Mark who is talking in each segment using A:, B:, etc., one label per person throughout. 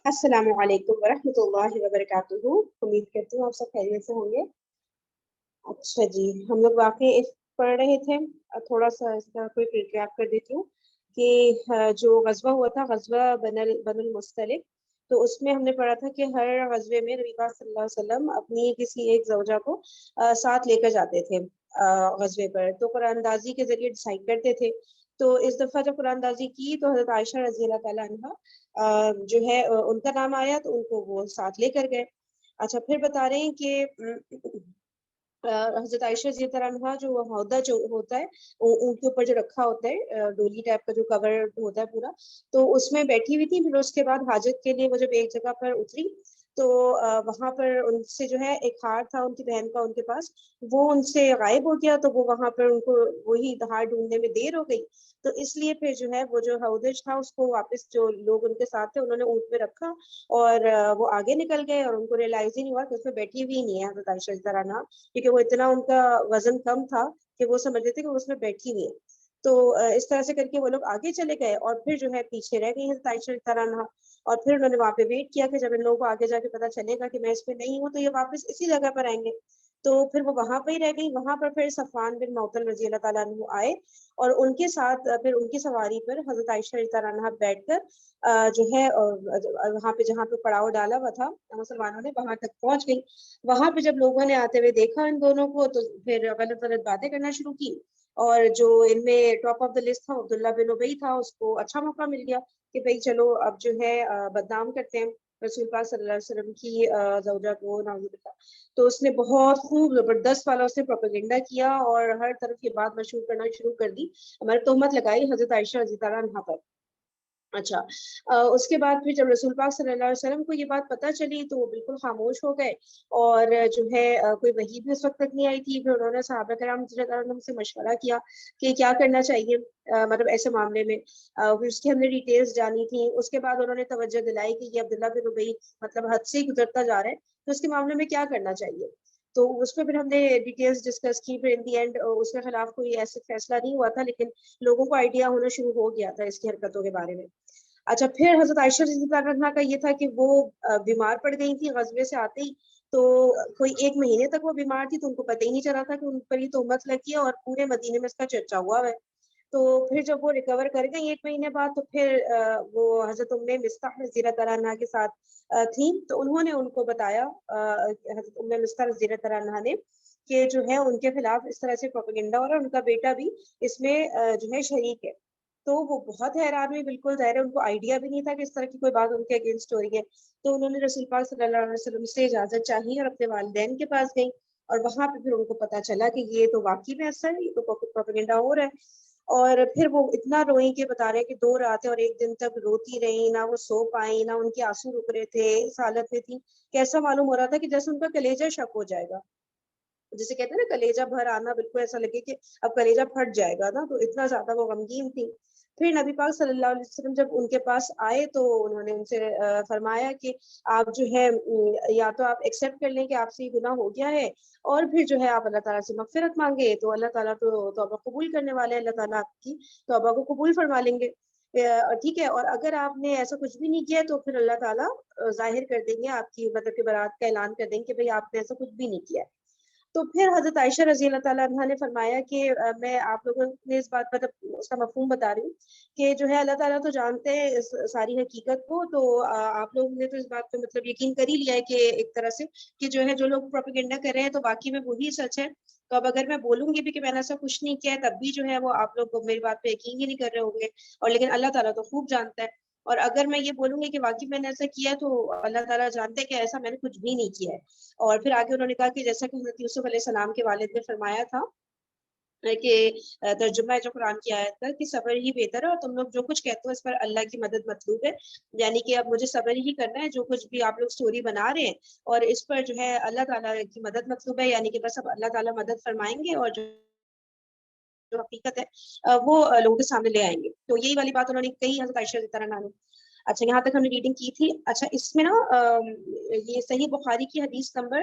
A: السلام علیکم ورحمۃ اللہ وبرکاتہ. امید کرتی ہوں آپ سب خیریت سے ہوں گے. اچھا جی، ہم لوگ واقعی اس پڑھ رہے تھے. تھوڑا سا اس کا کوئی ریکیپ کر دیتی ہوں کہ جو غزوہ ہوا تھا، غزوہ بن المصطلق، تو اس میں ہم نے پڑھا تھا کہ ہر غزوے میں نبی پاک صلی اللہ علیہ وسلم اپنی کسی ایک زوجہ کو ساتھ لے کر جاتے تھے غزوے پر. تو قرآن اندازی کے ذریعے ڈیسائیڈ کرتے تھے. تو اس دفعہ جب قرآن اندازی کی تو حضرت عائشہ رضی اللہ تعالیٰ عنہا جو ہے ان کا نام آیا تو ان کو وہ ساتھ لے کر گئے. اچھا، پھر بتا رہے ہیں کہ حضرت عائشہ رضی اللہ عنہا جو ہودہ جو ہوتا ہے ان کے اوپر جو رکھا ہوتا ہے ڈولی ٹائپ کا جو کور ہوتا ہے پورا، تو اس میں بیٹھی ہوئی تھی. پھر اس کے بعد حاجت کے لیے وہ جب ایک جگہ پر اتری تو وہاں پر ان سے جو ہے ایک ہار تھا ان کی بہن کا ان کے پاس، وہ ان سے غائب ہو گیا. تو وہ وہاں پر ان کو وہی ہار ڈھونڈنے میں دیر ہو گئی. تو اس لیے پھر جو ہے وہ جو ہودج تھا اس کو واپس جو لوگ ان کے ساتھ تھے انہوں نے اونٹ پہ رکھا اور وہ آگے نکل گئے اور ان کو ریئلائز ہی نہیں ہوا کہ اس میں بیٹھی ہوئی نہیں ہے حضرت عائشہ رضی اللہ عنہا، کیونکہ وہ اتنا ان کا وزن کم تھا کہ وہ سمجھتے تھے کہ وہ اس میں بیٹھی ہوئی ہے. تو اس طرح سے کر کے وہ لوگ آگے چلے گئے اور پھر جو ہے پیچھے رہ گئی حضرت عائشہ رضی اللہ عنہا. اور پھر انہوں نے وہاں پہ ویٹ کیا کہ جب ان لوگوں کو آگے جا کے پتا چلے گا کہ میں اس پہ نہیں ہوں تو یہ واپس اسی جگہ پر آئیں گے. تو پھر وہ وہاں پہ ہی رہ گئی. وہاں پر پھر صفوان بن معطل رضی اللہ تعالیٰ عنہ آئے اور ان کے ساتھ پھر ان کی سواری پر حضرت عائشہ رضی اللہ عنہا بیٹھ کر جو ہے وہاں پہ جہاں پہ پڑاؤ ڈالا ہوا تھا مسلمانوں نے وہاں تک پہنچ گئی. وہاں پہ جب لوگوں نے آتے ہوئے دیکھا ان دونوں کو تو پھر غلط غلط باتیں کرنا شروع کی. اور جو ان میں ٹاپ آف دا لسٹ تھا عبداللہ بن ابی تھا، اس کو اچھا موقع مل گیا کہ بھائی چلو اب جو ہے بدنام کرتے ہیں رسول پاک صلی اللہ علیہ وسلم کی زوجہ کو نعوذ باللہ. تو اس نے بہت خوب زبردست والا اس نے پروپیگنڈا کیا اور ہر طرف یہ بات مشہور کرنا شروع کر دی، ہماری تہمت لگائی حضرت عائشہ رضی اللہ عنہا پر. اچھا، اس کے بعد پھر جب رسول پاک صلی اللہ علیہ وسلم کو یہ بات پتہ چلی تو وہ بالکل خاموش ہو گئے اور جو ہے کوئی وحی بھی اس وقت تک نہیں آئی تھی. پھر انہوں نے صحابہ کرام رضی اللہ عنہم سے مشورہ کیا کہ کیا کرنا چاہیے مطلب ایسے معاملے میں. پھر اس کی ہم نے ڈیٹیلز جانی تھی. اس کے بعد انہوں نے توجہ دلائی کہ یہ عبداللہ بن ابی مطلب حد سے ہی گزرتا جا رہا ہے، تو اس کے معاملے میں کیا کرنا چاہیے. تو اس پہ پھر ہم نے ڈیٹیلز ڈسکس کی. پھر ان دی اینڈ اس کے خلاف کوئی ایسے فیصلہ نہیں ہوا تھا، لیکن لوگوں کو آئیڈیا ہونا شروع ہو گیا تھا اس کی حرکتوں کے بارے میں. اچھا، پھر حضرت عائشہ رضی اللہ عنہا کا یہ تھا کہ وہ بیمار پڑ گئی تھی غزوے سے آتے ہی. تو کوئی 1 مہینے تک وہ بیمار تھی تو ان کو پتہ ہی نہیں چلا تھا کہ ان پر یہ تہمت لگی ہے اور پورے مدینے میں اس کا چرچا ہوا ہے. تو پھر جب وہ ریکور کر گئی 1 مہینے بعد تو پھر وہ حضرت ام مصطح رضی اللہ عنہا کے ساتھ تھیں. تو انہوں نے ان کو بتایا حضرت ام مصطح رضی اللہ عنہا نے کہ جو ہے ان کے خلاف اس طرح سے پروپیگنڈا ہو رہا ہے، ان کا بیٹا بھی اس میں جو ہے شریک ہے. تو وہ بہت حیران ہوئی. بالکل ظاہر ہے ان کو آئیڈیا بھی نہیں تھا کہ اس طرح کی کوئی بات ان کے اگینسٹ ہو رہی ہے. تو انہوں نے رسول پاک صلی اللہ علیہ وسلم سے اجازت چاہی اور اپنے والدین کے پاس گئی اور وہاں پہ پھر ان کو پتا چلا کہ یہ تو واقعی میں ایسا ہے، یہ تو پروپیگنڈا ہو رہا ہے. اور پھر وہ اتنا روئی کہ بتا رہے کہ 2 راتیں اور 1 دن تک روتی رہی، نہ وہ سو پائیں، نہ ان کے آنسو رک رہے تھے. اس حالت میں تھی کہ ایسا معلوم ہو رہا تھا کہ جیسے ان کا کلیجہ شک ہو جائے گا، جسے کہتے ہیں نا کلیجہ بھر آنا، بالکل ایسا لگے کہ اب کلیجہ پھٹ جائے گا نا. تو اتنا زیادہ وہ غمگین تھی. پھر نبی پاک صلی اللہ علیہ وسلم جب ان کے پاس آئے تو انہوں نے ان سے فرمایا کہ آپ جو ہے یا تو آپ ایکسیپٹ کر لیں کہ آپ سے یہ گناہ ہو گیا ہے، اور پھر جو ہے آپ اللہ تعالیٰ سے مغفرت مانگے تو اللہ تعالیٰ تو توبہ قبول کرنے والے ہیں، اللہ تعالیٰ آپ کی توبہ کو قبول فرما لیں گے. ٹھیک ہے، اور اگر آپ نے ایسا کچھ بھی نہیں کیا تو پھر اللہ تعالیٰ ظاہر کر دیں گے آپ کی مطلب کہ برات کا اعلان کر دیں گے کہ بھئی آپ نے ایسا کچھ بھی نہیں کیا. تو پھر حضرت عائشہ رضی اللہ تعالیٰ عنہ نے فرمایا کہ میں آپ لوگوں نے اس بات مطلب اس کا مفہوم بتا رہی ہوں کہ جو ہے اللہ تعالیٰ تو جانتے ہیں اس ساری حقیقت کو. تو آپ لوگوں نے تو اس بات پہ مطلب یقین کر ہی لیا ہے کہ ایک طرح سے کہ جو ہے جو لوگ پروپیگنڈا کر رہے ہیں تو باقی میں وہی سچ ہے. تو اب اگر میں بولوں گی بھی کہ میں نے ایسا کچھ نہیں کیا ہے تب بھی جو ہے وہ آپ لوگ میری بات پہ یقین ہی نہیں کر رہے ہوں گے، اور لیکن اللہ تعالیٰ تو خوب جانتا ہے. اور اگر میں یہ بولوں گی کہ واقعی میں نے ایسا کیا تو اللہ تعالیٰ جانتے ہیں کہ ایسا میں نے کچھ بھی نہیں کیا ہے. اور پھر آگے انہوں نے کہا کہ جیسا کہ حضرت یوسف علیہ السلام کے والد نے فرمایا تھا کہ ترجمہ ہے جو قرآن کی آیت کا کہ صبر ہی بہتر ہے اور تم لوگ جو کچھ کہتے ہو اس پر اللہ کی مدد مطلوب ہے. یعنی کہ اب مجھے صبر ہی کرنا ہے، جو کچھ بھی آپ لوگ سٹوری بنا رہے ہیں اور اس پر جو ہے اللہ تعالیٰ کی مدد مطلوب ہے. یعنی کہ بس اب اللہ تعالیٰ مدد فرمائیں گے اور جو حقیقت ہے وہ لوگوں کے سامنے لے آئیں گے. تو یہی والی بات انہوں نے کہی حضرت عائشہ رضی اللہ عنہا نے. اچھا یہاں تک ہم نے ریڈنگ کی تھی. اچھا اس میں نا یہ صحیح بخاری کی حدیث نمبر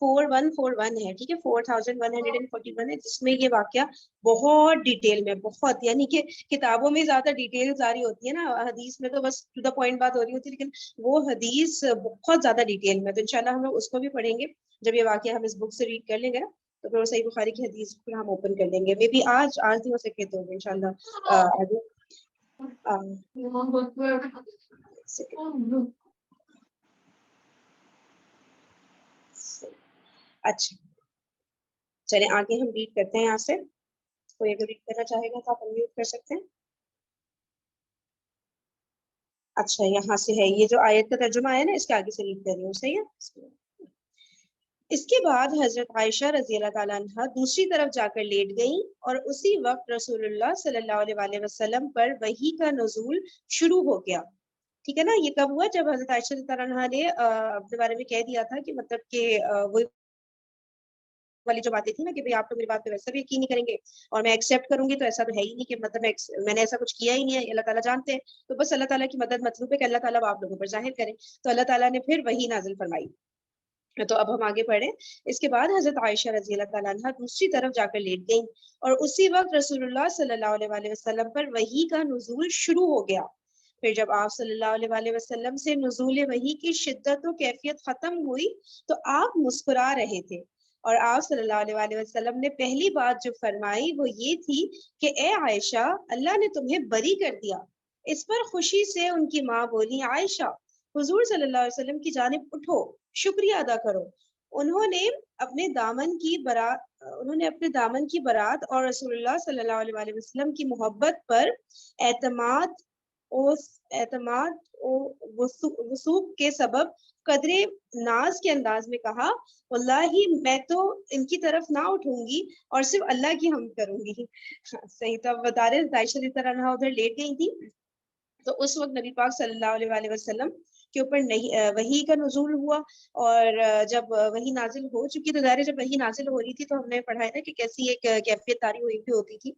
A: 4141 ہے, ٹھیک ہے, 4141 ہے, جس میں یہ واقعہ بہت ڈیٹیل میں, بہت یعنی کہ کتابوں میں زیادہ ڈیٹیل جاری ہوتی ہے نا, حدیث میں تو بس ٹو دا پوائنٹ بات ہو رہی ہوتی ہے, لیکن وہ حدیث بہت زیادہ ڈیٹیل میں. تو انشاءاللہ ہم لوگ اس کو بھی پڑھیں گے جب یہ واقعہ ہم اس بک سے ریڈ کر لیں گے نا, تو پھر صحیح بخاری کی حدیث پھر ہم اوپن کر لیں گے. مے بی آج نہیں ہو سکے تو انشاءاللہ آگے. اچھا چلیں آگے ہم ریڈ کرتے ہیں. یہاں سے کوئی اگر ریڈ کرنا چاہے گا تو آپ انمیوٹ کر سکتے ہیں. اچھا یہاں سے ہے, یہ جو آیت کا ترجمہ ہے نا, اس کے آگے سے ریڈ کر رہی ہوں, صحیح ہے. اس کے بعد حضرت عائشہ رضی اللہ تعالیٰ عنہ دوسری طرف جا کر لیٹ گئیں, اور اسی وقت رسول اللہ صلی اللہ علیہ وسلم پر وحی کا نزول شروع ہو گیا. ٹھیک ہے نا, یہ کب ہوا؟ جب حضرت عائشہ رضی اللہ عنہ نے اپنے بارے میں کہہ دیا تھا کہ مطلب کہ وہ والی جو باتیں تھی نا کہ بھئی آپ تو میری بات پہ ویسا بھی یقین نہیں کریں گے, اور میں ایکسیپٹ کروں گی تو ایسا تو ہے ہی نہیں کہ مطلب میں نے ایسا کچھ کیا ہی نہیں ہے, اللہ تعالیٰ جانتے ہیں, تو بس اللہ تعالیٰ کی مدد مطلوب ہے کہ اللہ تعالیٰ آپ لوگوں پر ظاہر کریں. تو اللہ تعالیٰ نے پھر وحی نازل فرمائی. تو اب ہم آگے پڑھیں. اس کے بعد حضرت عائشہ رضی اللہ تعالیٰ عنہ دوسری طرف جا کر لیٹ گئیں, اور اسی وقت رسول اللہ صلی اللہ علیہ وسلم پر وحی کا نزول شروع ہو گیا. پھر جب آپ صلی اللہ علیہ وسلم سے نزول وحی کی شدت و کیفیت ختم ہوئی تو آپ مسکرا رہے تھے, اور آپ صلی اللہ علیہ وسلم نے پہلی بات جو فرمائی وہ یہ تھی کہ اے عائشہ, اللہ نے تمہیں بری کر دیا. اس پر خوشی سے ان کی ماں بولی, عائشہ حضور صلی اللہ علیہ وسلم کی جانب اٹھو, شکریہ ادا کرو. انہوں نے اپنے دامن کی برات اور رسول اللہ صلی اللہ علیہ وسلم کی محبت پر اعتماد وثوق کے سبب قدرے ناز کے انداز میں کہا, واللہ میں تو ان کی طرف نہ اٹھوں گی اور صرف اللہ کی حمد کروں گی. صحیح. تو اب بتا رہے عائشہ رضی اللہ عنہا ادھر لیٹ گئی تھی, تو اس وقت نبی پاک صلی اللہ علیہ وسلم کے اوپر وحی کا نزول ہوا, اور جب وحی نازل ہو چکی تو ظاہر جب وحی نازل ہو رہی تھی تو ہم نے پڑھا ہے کہ کیسی ایک کیفیت طاری ہوئی بھی ہوتی تھی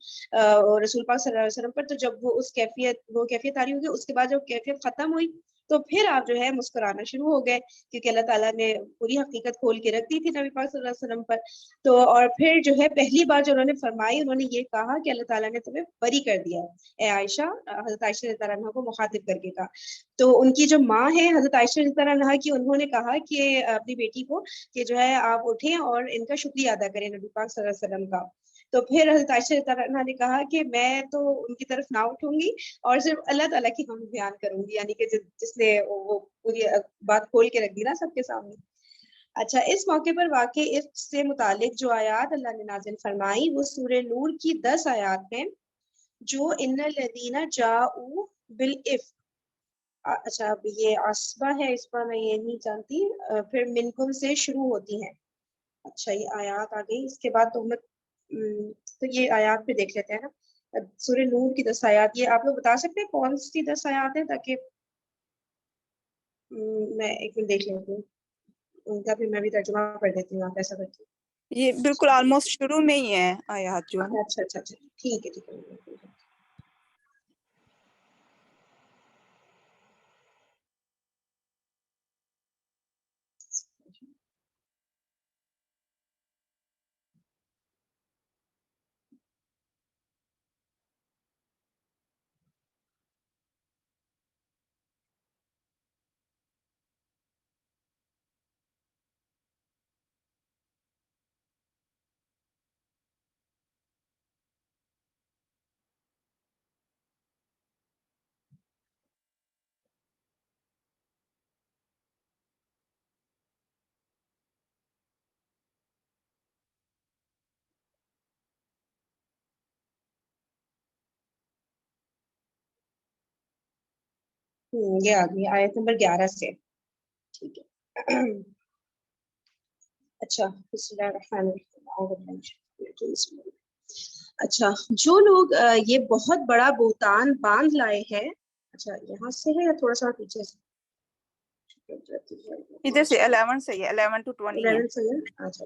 A: رسول پاک صلی اللہ علیہ وسلم پر. تو جب وہ کیفیت طاری ہوئی, اس کے بعد جب کیفیت ختم ہوئی تو پھر آپ جو ہے مسکرانا شروع ہو گئے, کیونکہ اللہ تعالیٰ نے پوری حقیقت کھول کے رکھ دی تھی نبی پاک صلی اللہ علیہ وسلم پر. تو اور پھر جو ہے پہلی بار جو انہوں نے فرمائی, انہوں نے یہ کہا کہ اللہ تعالیٰ نے تمہیں بری کر دیا. اے عائشہ, حضرت عائشہ رضی اللہ عنہا کو مخاطب کر کے کہا. تو ان کی جو ماں ہے حضرت عائشہ رضی اللہ عنہا کی, انہوں نے کہا کہ اپنی بیٹی کو کہ جو ہے آپ اٹھیں اور ان کا شکریہ ادا کریں نبی پاک صلی اللہ علیہ وسلم کا. تو پھر حضرت عائشہ رضی اللہ عنہا نے کہا کہ میں تو ان کی طرف نہ اٹھوں گی اور صرف اللہ تعالیٰ کی حمد بیان کروں گی, یعنی کہ جس نے وہ پوری بات کھول کے رکھ دی نا سب کے سامنے. اچھا اس موقع پر واقع عفق سے متعلق جو آیات اللہ نے نازل فرمائی وہ سورہ نور کی 10 آیات ہیں, جو ان الذین جاؤوا بالعفق. اچھا اب یہ عصبہ ہے, اس پر میں یہ نہیں جانتی, پھر منکم سے شروع ہوتی ہیں. اچھا یہ آیات آ گئی, اس کے بعد تہمت. تو یہ آیات پہ دیکھ لیتے ہیں نا, سورہ نور کی 10 آیات. یہ آپ لوگ بتا سکتے ہیں کون سی 10 آیات ہیں, تاکہ میں ایک منٹ دیکھ لیتی ہوں ان کا, پھر میں بھی ترجمہ کر دیتی ہوں. آپ ایسا کرتی ہوں.
B: یہ بالکل آلموسٹ شروع میں ہی ہے آیات جو ہے.
A: اچھا ٹھیک ہے. یہ آ گئی آیت نمبر 11 سے. ٹھیک ہے. اچھا بسم اللہ الرحمن الرحیم. اچھا جو لوگ یہ بہت بڑا بہتان باندھ لائے ہیں. اچھا یہاں سے ہے یا تھوڑا سا پیچھے سے؟
B: ادھر سے 11 سے ہے, 11 to 20 ہے.
A: 11 سے ہے. اچھا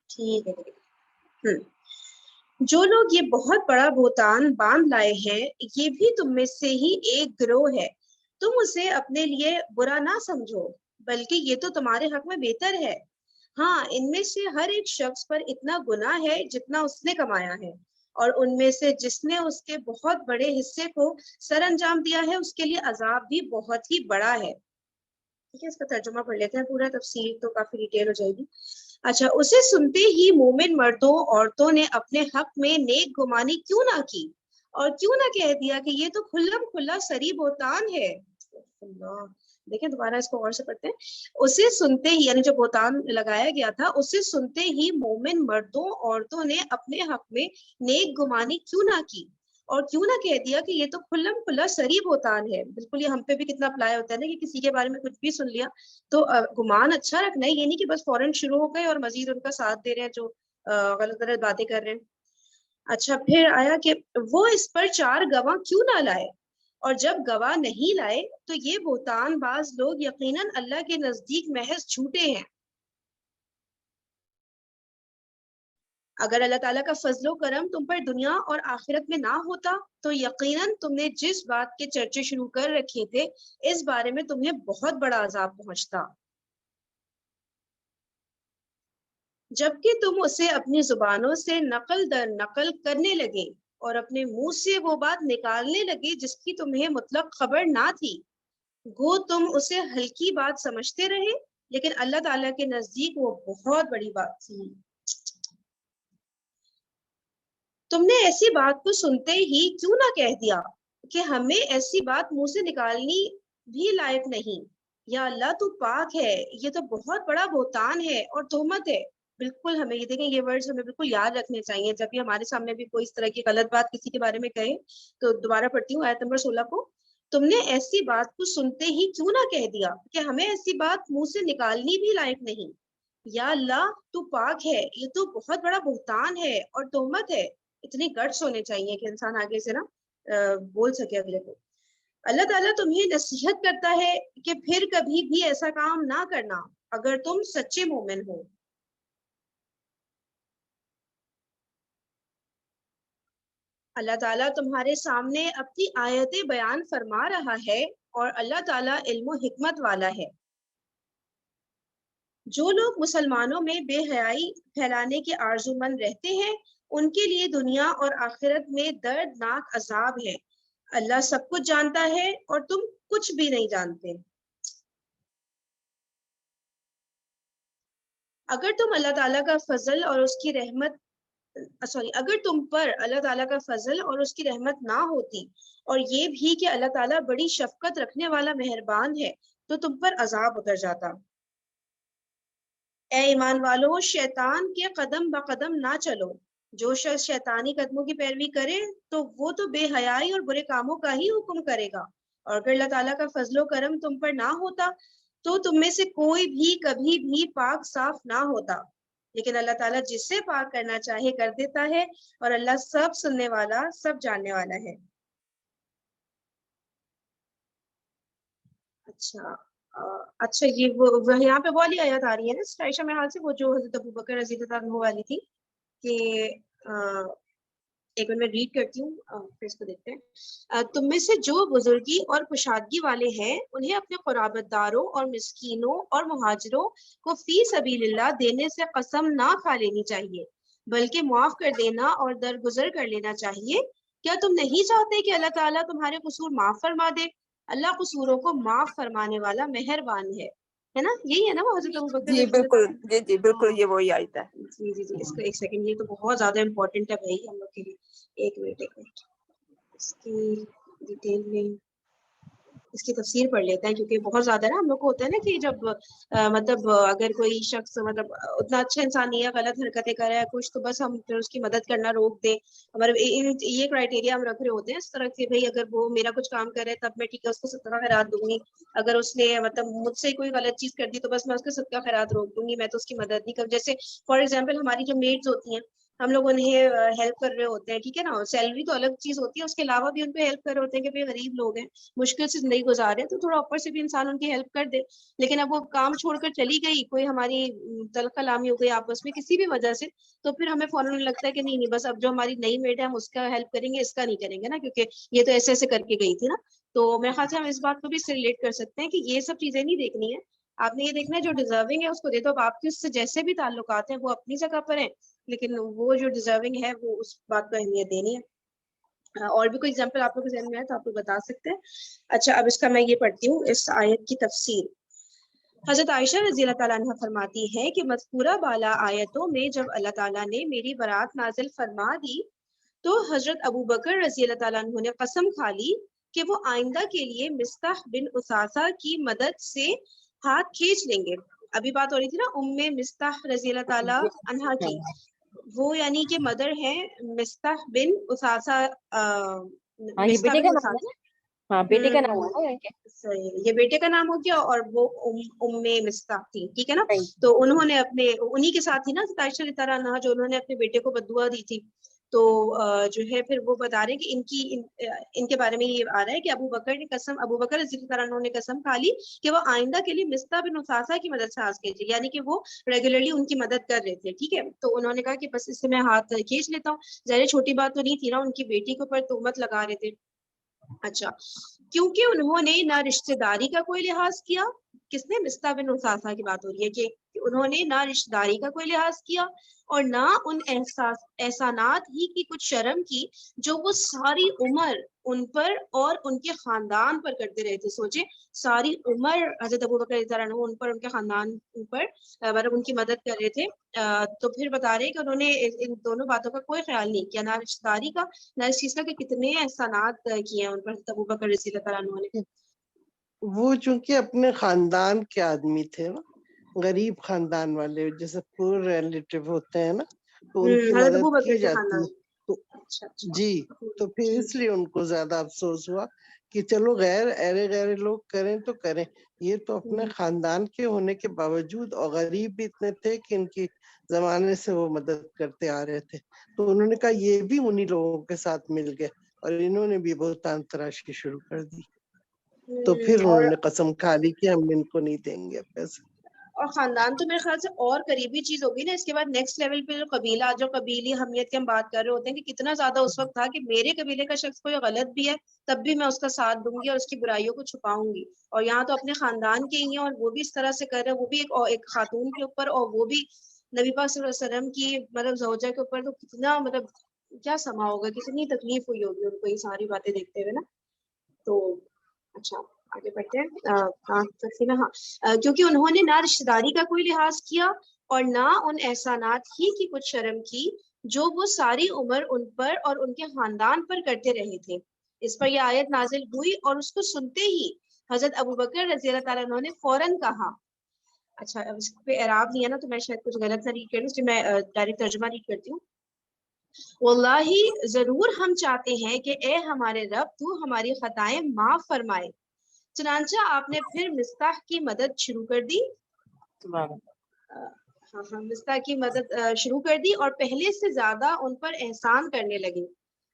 A: ٹھیک ہے. جو لوگ یہ بہت بڑا بہتان باندھ لائے ہیں یہ بھی تم میں سے ہی ایک گروہ ہے, تم اسے اپنے لیے برا نہ سمجھو بلکہ یہ تو تمہارے حق میں بہتر ہے. ہاں ان میں سے ہر ایک شخص پر اتنا گناہ ہے جتنا اس نے کمایا ہے, اور ان میں سے جس نے اس کے بہت بڑے حصے کو سر انجام دیا ہے اس کے لیے عذاب بھی بہت ہی بڑا ہے. ٹھیک ہے, اس کا ترجمہ پڑھ لیتے ہیں پورا, تفصیل تو کافی ڈیٹیل ہو جائے گی. اچھا, اسے سنتے ہی مومن مردوں عورتوں نے اپنے حق میں نیک گمانی کیوں نہ کی اور کیوں نہ کہہ دیا کہ یہ تو کھلم کھلا سری بہتان ہے. اللہ, دیکھیں دوبارہ اس کو غور سے پڑھتے ہیں. اسے سنتے ہی, یعنی جو بہتان لگایا گیا تھا, اسے سنتے ہی مومن مردوں عورتوں نے اپنے حق میں نیک گمانی کیوں نہ کی اور کیوں نہ کہہ دیا کہ یہ تو کھلم کھلا سری بہتان ہے. بالکل یہ ہم پہ بھی کتنا اپلائی ہوتا ہے نا, کہ کسی کے بارے میں کچھ بھی سن لیا تو گمان اچھا رکھنا ہے, یہ نہیں کہ بس فوراً شروع ہو گئے اور مزید ان کا ساتھ دے رہے ہیں جو غلط غلط باتیں کر رہے ہیں. اچھا, پھر آیا کہ وہ اس پر 4 گواہ کیوں نہ لائے, اور جب گواہ نہیں لائے تو یہ بہتان باز لوگ یقیناً اللہ کے نزدیک محض جھوٹے ہیں. اگر اللہ تعالیٰ کا فضل و کرم تم پر دنیا اور آخرت میں نہ ہوتا تو یقیناً تم نے جس بات کے چرچے شروع کر رکھے تھے اس بارے میں تمہیں بہت بڑا عذاب پہنچتا. جبکہ تم اسے اپنی زبانوں سے نقل در نقل کرنے لگے اور اپنے منہ سے وہ بات نکالنے لگے جس کی تمہیں مطلق خبر نہ تھی. گو تم اسے ہلکی بات سمجھتے رہے لیکن اللہ تعالیٰ کے نزدیک وہ بہت بڑی بات تھی. تم نے ایسی بات کو سنتے ہی کیوں نہ کہہ دیا کہ ہمیں ایسی بات منہ سے نکالنی بھی لائق نہیں. یا اللہ تو پاک ہے, یہ تو بہت بڑا بہتان ہے اور تہمت ہے. بالکل ہمیں یہ دیکھیں, یہ ورڈز ہمیں بالکل یاد رکھنے چاہیے جب بھی ہمارے سامنے بھی کوئی اس طرح کی غلط بات کسی کے بارے میں کہے. تو دوبارہ پڑھتی ہوں آیت نمبر 16 کو. تم نے ایسی بات کو سنتے ہی کیوں نہ کہہ دیا کہ ہمیں ایسی بات منہ سے نکالنی بھی لائق نہیں. یا اللہ تو پاک ہے, یہ تو بہت بڑا بہتان ہے اور تہمت ہے. اتنی گٹس ہونے چاہیے کہ انسان آگے سے نا بول سکے اگلے کو. اللہ تعالیٰ تمہیں نصیحت کرتا ہے کہ پھر کبھی بھی ایسا کام نہ کرنا اگر تم سچے مومن ہو. اللہ تعالیٰ تمہارے سامنے اپنی آیتیں بیان فرما رہا ہے اور اللہ تعالیٰ علم و حکمت والا ہے. جو لوگ مسلمانوں میں بے حیائی پھیلانے کے آرزومند رہتے ہیں ان کے لیے دنیا اور آخرت میں دردناک عذاب ہے. اللہ سب کچھ جانتا ہے اور تم کچھ بھی نہیں جانتے. اگر تم اللہ تعالیٰ کا فضل اور اس کی رحمت اگر تم پر اللہ تعالیٰ کا فضل اور اس کی رحمت نہ ہوتی اور یہ بھی کہ اللہ تعالیٰ بڑی شفقت رکھنے والا مہربان ہے تو تم پر عذاب اتر جاتا. اے ایمان والو, شیطان کے قدم بقدم نہ چلو. جو شخص شیطانی قدموں کی پیروی کرے تو وہ تو بے حیائی اور برے کاموں کا ہی حکم کرے گا. اور اگر اللہ تعالیٰ کا فضل و کرم تم پر نہ ہوتا تو تم میں سے کوئی بھی کبھی بھی پاک صاف نہ ہوتا. لیکن اللہ تعالیٰ جس سے پاک کرنا چاہے کر دیتا ہے اور اللہ سب سننے والا سب جاننے والا ہے. اچھا یہ وہ یہاں پہ وہ والی آیت آ رہی ہے نا عائشہ میں حال سے, وہ جو حضرت ابوبکر رضی اللہ عنہ والی تھی کہ ایک میں ریڈ کرتی ہوں پھر اس کو دیکھتے ہیں. تم میں سے جو بزرگی اور کشادگی والے ہیں انہیں اپنے قرابت داروں اور مسکینوں اور مہاجروں کو فی سبیل اللہ دینے سے قسم نہ کھا لینی چاہیے بلکہ معاف کر دینا اور درگزر کر لینا چاہیے. کیا تم نہیں چاہتے کہ اللہ تعالیٰ تمہارے قصور معاف فرما دے؟ اللہ قصوروں کو معاف فرمانے والا مہربان ہے نا. یہی ہے نا وہ حضرت ابوبکر
B: جی
A: رضی اللہ
B: بالکل,
A: عنہ.
B: جی بالکل, یہ وہی آیت ہے.
A: جی اس کا ایک سیکنڈ, یہ تو بہت زیادہ امپورٹنٹ ہے بھائی ہم لوگ کے لیے. ایک منٹ اس کی ڈیٹیل میں اس کی تفسیر پڑھ لیتے ہیں کیونکہ بہت زیادہ نا ہم لوگ کو ہوتا ہے نا کہ جب مطلب اگر کوئی شخص مطلب اتنا اچھا انسان نہیں ہے, غلط حرکتیں کر رہا ہے کچھ, تو بس ہم پھر اس کی مدد کرنا روک دیں. ہمارے یہ کرائٹیریا ہم رکھ رہے ہوتے ہیں اس طرح کہ بھائی اگر وہ میرا کچھ کام کر رہے تب میں ٹھیک ہے اس کو صدقہ خیرات دوں گی, اگر اس نے مطلب مجھ سے کوئی غلط چیز کر دی تو بس میں اس کو صدقہ خیرات روک دوں گی, میں تو اس کی مدد نہیں کروں. جیسے فار ایگزامپل ہماری جو میڈز ہوتی ہیں ہم لوگ انہیں ہیلپ کر رہے ہوتے ہیں, ٹھیک ہے نا, سیلری تو الگ چیز ہوتی ہے, اس کے علاوہ بھی ان پہ ہیلپ کر رہے ہوتے ہیں کہ بھائی غریب لوگ ہیں مشکل سے زندگی گزار رہے ہیں, تو تھوڑا اوپر سے بھی انسان ان کی ہیلپ کر دے. لیکن اب وہ کام چھوڑ کر چلی گئی, کوئی ہماری تلخ کلامی ہو گئی آپس میں کسی بھی وجہ سے, تو پھر ہمیں فوراً لگتا ہے کہ نہیں بس اب جو ہماری نئی میڈ ہے ہم اس کا ہیلپ کریں گے, اس کا نہیں کریں گے نا, کیونکہ یہ تو ایسے ایسے کر کے گئی تھی نا. تو میرے خیال سے ہم اس بات کو بھی اس سے ریلیٹ کر سکتے ہیں کہ یہ سب چیزیں نہیں دیکھنی ہے, آپ نے یہ دیکھنا ہے جو ڈیزرونگ ہے اس کو دے دو. اب آپ کے اس سے جیسے بھی تعلقات ہیں وہ اپنی جگہ پر ہیں, لیکن وہ جو ڈیزرونگ ہے وہ اس بات کو اہمیت دینی ہے. اور بھی کوئی اگزامپل آپ لوگ کے ذہن میں ہے تو آپ لوگ بتا سکتے ہیں. اچھا اب اس کا میں یہ پڑھتی ہوں اس آیت کی تفسیر. حضرت عائشہ رضی اللہ تعالیٰ عنہ فرماتی ہے کہ مذکورہ بالا آیتوں میں جب اللہ تعالیٰ نے میری برات نازل فرما دی تو حضرت ابو بکر رضی اللہ تعالیٰ عنہ نے قسم کھا لی کہ وہ آئندہ کے لیے مستح بن اساسہ کی مدد سے ہاتھ کھینچ لیں گے. ابھی بات ہو رہی تھی نا مستح رضی اللہ تعالیٰ عنہ کی, وہ یعنی کہ مدر ہے مستح بن اساسہ.
C: یہ بیٹے کا نام ہے, ہاں بیٹے کا نام ہے
A: صحیح, یہ بیٹے کا نام ہو گیا اور وہ مستح تھی, ٹھیک ہے نا. تو انہوں نے اپنے انہی کے ساتھ ہی نا عائشہ رضی اللہ عنہا جو انہوں نے اپنے بیٹے کو بددعا دی تھی. تو جو ہے پھر وہ بتا رہے ہیں کہ ان کے بارے میں یہ آ رہا ہے کہ ابو بکر رضی اللہ عنہ نے قسم کھا لی کہ وہ آئندہ کے لیے مستح بن اساسہ کی مدد سے ہاتھ کھینچے, یعنی کہ وہ ریگولرلی ان کی مدد کر رہے تھے, ٹھیک ہے. تو انہوں نے کہا کہ بس اس سے میں ہاتھ کھینچ لیتا ہوں. ظاہر چھوٹی بات تو نہیں تھی نا, ان کی بیٹی کے اوپر تہمت لگا رہے تھے. اچھا, کیونکہ انہوں نے نہ رشتہ داری کا کوئی لحاظ کیا, کس نے, مستح بن اساسہ کی بات ہو رہی ہے کہ انہوں نے نہ رشتہ داری کا کوئی لحاظ کیا اور نہ ان احسانات ہی کی کچھ شرم کی جو وہ ساری عمر ان پر اور ان کے خاندان پر کرتے رہے تھے. سوچے ساری عمر حضرت ابو بکر رضی اللہ عنہ ان پر, ان کے خاندان پر مطلب ان کی مدد کر رہے تھے. تو پھر بتا رہے کہ انہوں نے ان دونوں باتوں کا کوئی خیال نہیں کیا, نہ رشتہ داری کا نہ اس چیز کا کہ کتنے احسانات کیے ہیں ان پر ابو بکر رضی اللہ عنہ نے.
D: وہ چونکہ اپنے خاندان کے آدمی تھے نا, غریب خاندان والے, جیسے پور ریلیٹیو ہوتے ہیں نا, تو ان کی
A: حضرت ابو
D: مدد
A: بکر
D: کی
A: کے
D: جاتی
A: خاندان.
D: ہے.
A: اچھا
D: جی, تو پھر اس لیے ان کو زیادہ افسوس ہوا کہ چلو غیر لوگ کریں تو کریں, یہ تو اپنے خاندان کے ہونے کے باوجود اور غریب بھی اتنے تھے کہ ان کی زمانے سے وہ مدد کرتے آ رہے تھے. تو انہوں نے کہا یہ بھی انہی لوگوں کے ساتھ مل گئے اور انہوں نے بھی بہتان تراشی شروع کر دی. تو پھر
A: اور
D: انہوں نے قسم کھا لی کہ ہم ان کو نہیں دیں گے پیسے.
A: اور خاندان تو میرے خیال سے اور قریبی چیز ہوگی نا. اس کے بعد نیکسٹ لیول پہ جو قبیلہ, جو قبیلی حمیت کی ہم بات کر رہے ہوتے ہیں کہ کتنا زیادہ اس وقت تھا کہ میرے قبیلے کا شخص کوئی غلط بھی ہے تب بھی میں اس کا ساتھ دوں گی اور اس کی برائیوں کو چھپاؤں گی. اور یہاں تو اپنے خاندان کے ہی ہیں اور وہ بھی اس طرح سے کر رہے ہیں, وہ بھی ایک خاتون کے اوپر, اور وہ بھی نبی پاک صلی اللہ علیہ وسلم کی مطلب زوجہ کے اوپر. تو کتنا مطلب کیا سما ہوگا, کتنی تکلیف ہوئی ہوگی ان کو یہ ساری باتیں دیکھتے ہوئے نا. تو اچھا آگے بڑھتے ہیں. کیونکہ انہوں نے نہ رشتہ داری کا کوئی لحاظ کیا اور نہ ان احسانات ہی کی کچھ شرم کی جو وہ ساری عمر ان پر اور ان کے خاندان پر کرتے رہے تھے. اس پر یہ آیت نازل ہوئی اور اس کو سنتے ہی حضرت ابو بکر رضی اللہ تعالیٰ عنہ نے فوراً کہا. اچھا اب اس پہ اعراب نہیں ہے نا, تو میں شاید کچھ غلط نہ ریڈ کر لوں, اس لیے میں ڈائریکٹ ترجمہ ریڈ کرتی ہوں. واللہ ضرور ہم چاہتے ہیں کہ اے ہمارے رب تو ہماری خطائیں معاف فرمائے. چنانچہ آپ نے پھر مستح کی مدد شروع کر دی. مستح کی مدد شروع کر دی اور پہلے سے زیادہ ان پر احسان کرنے لگے.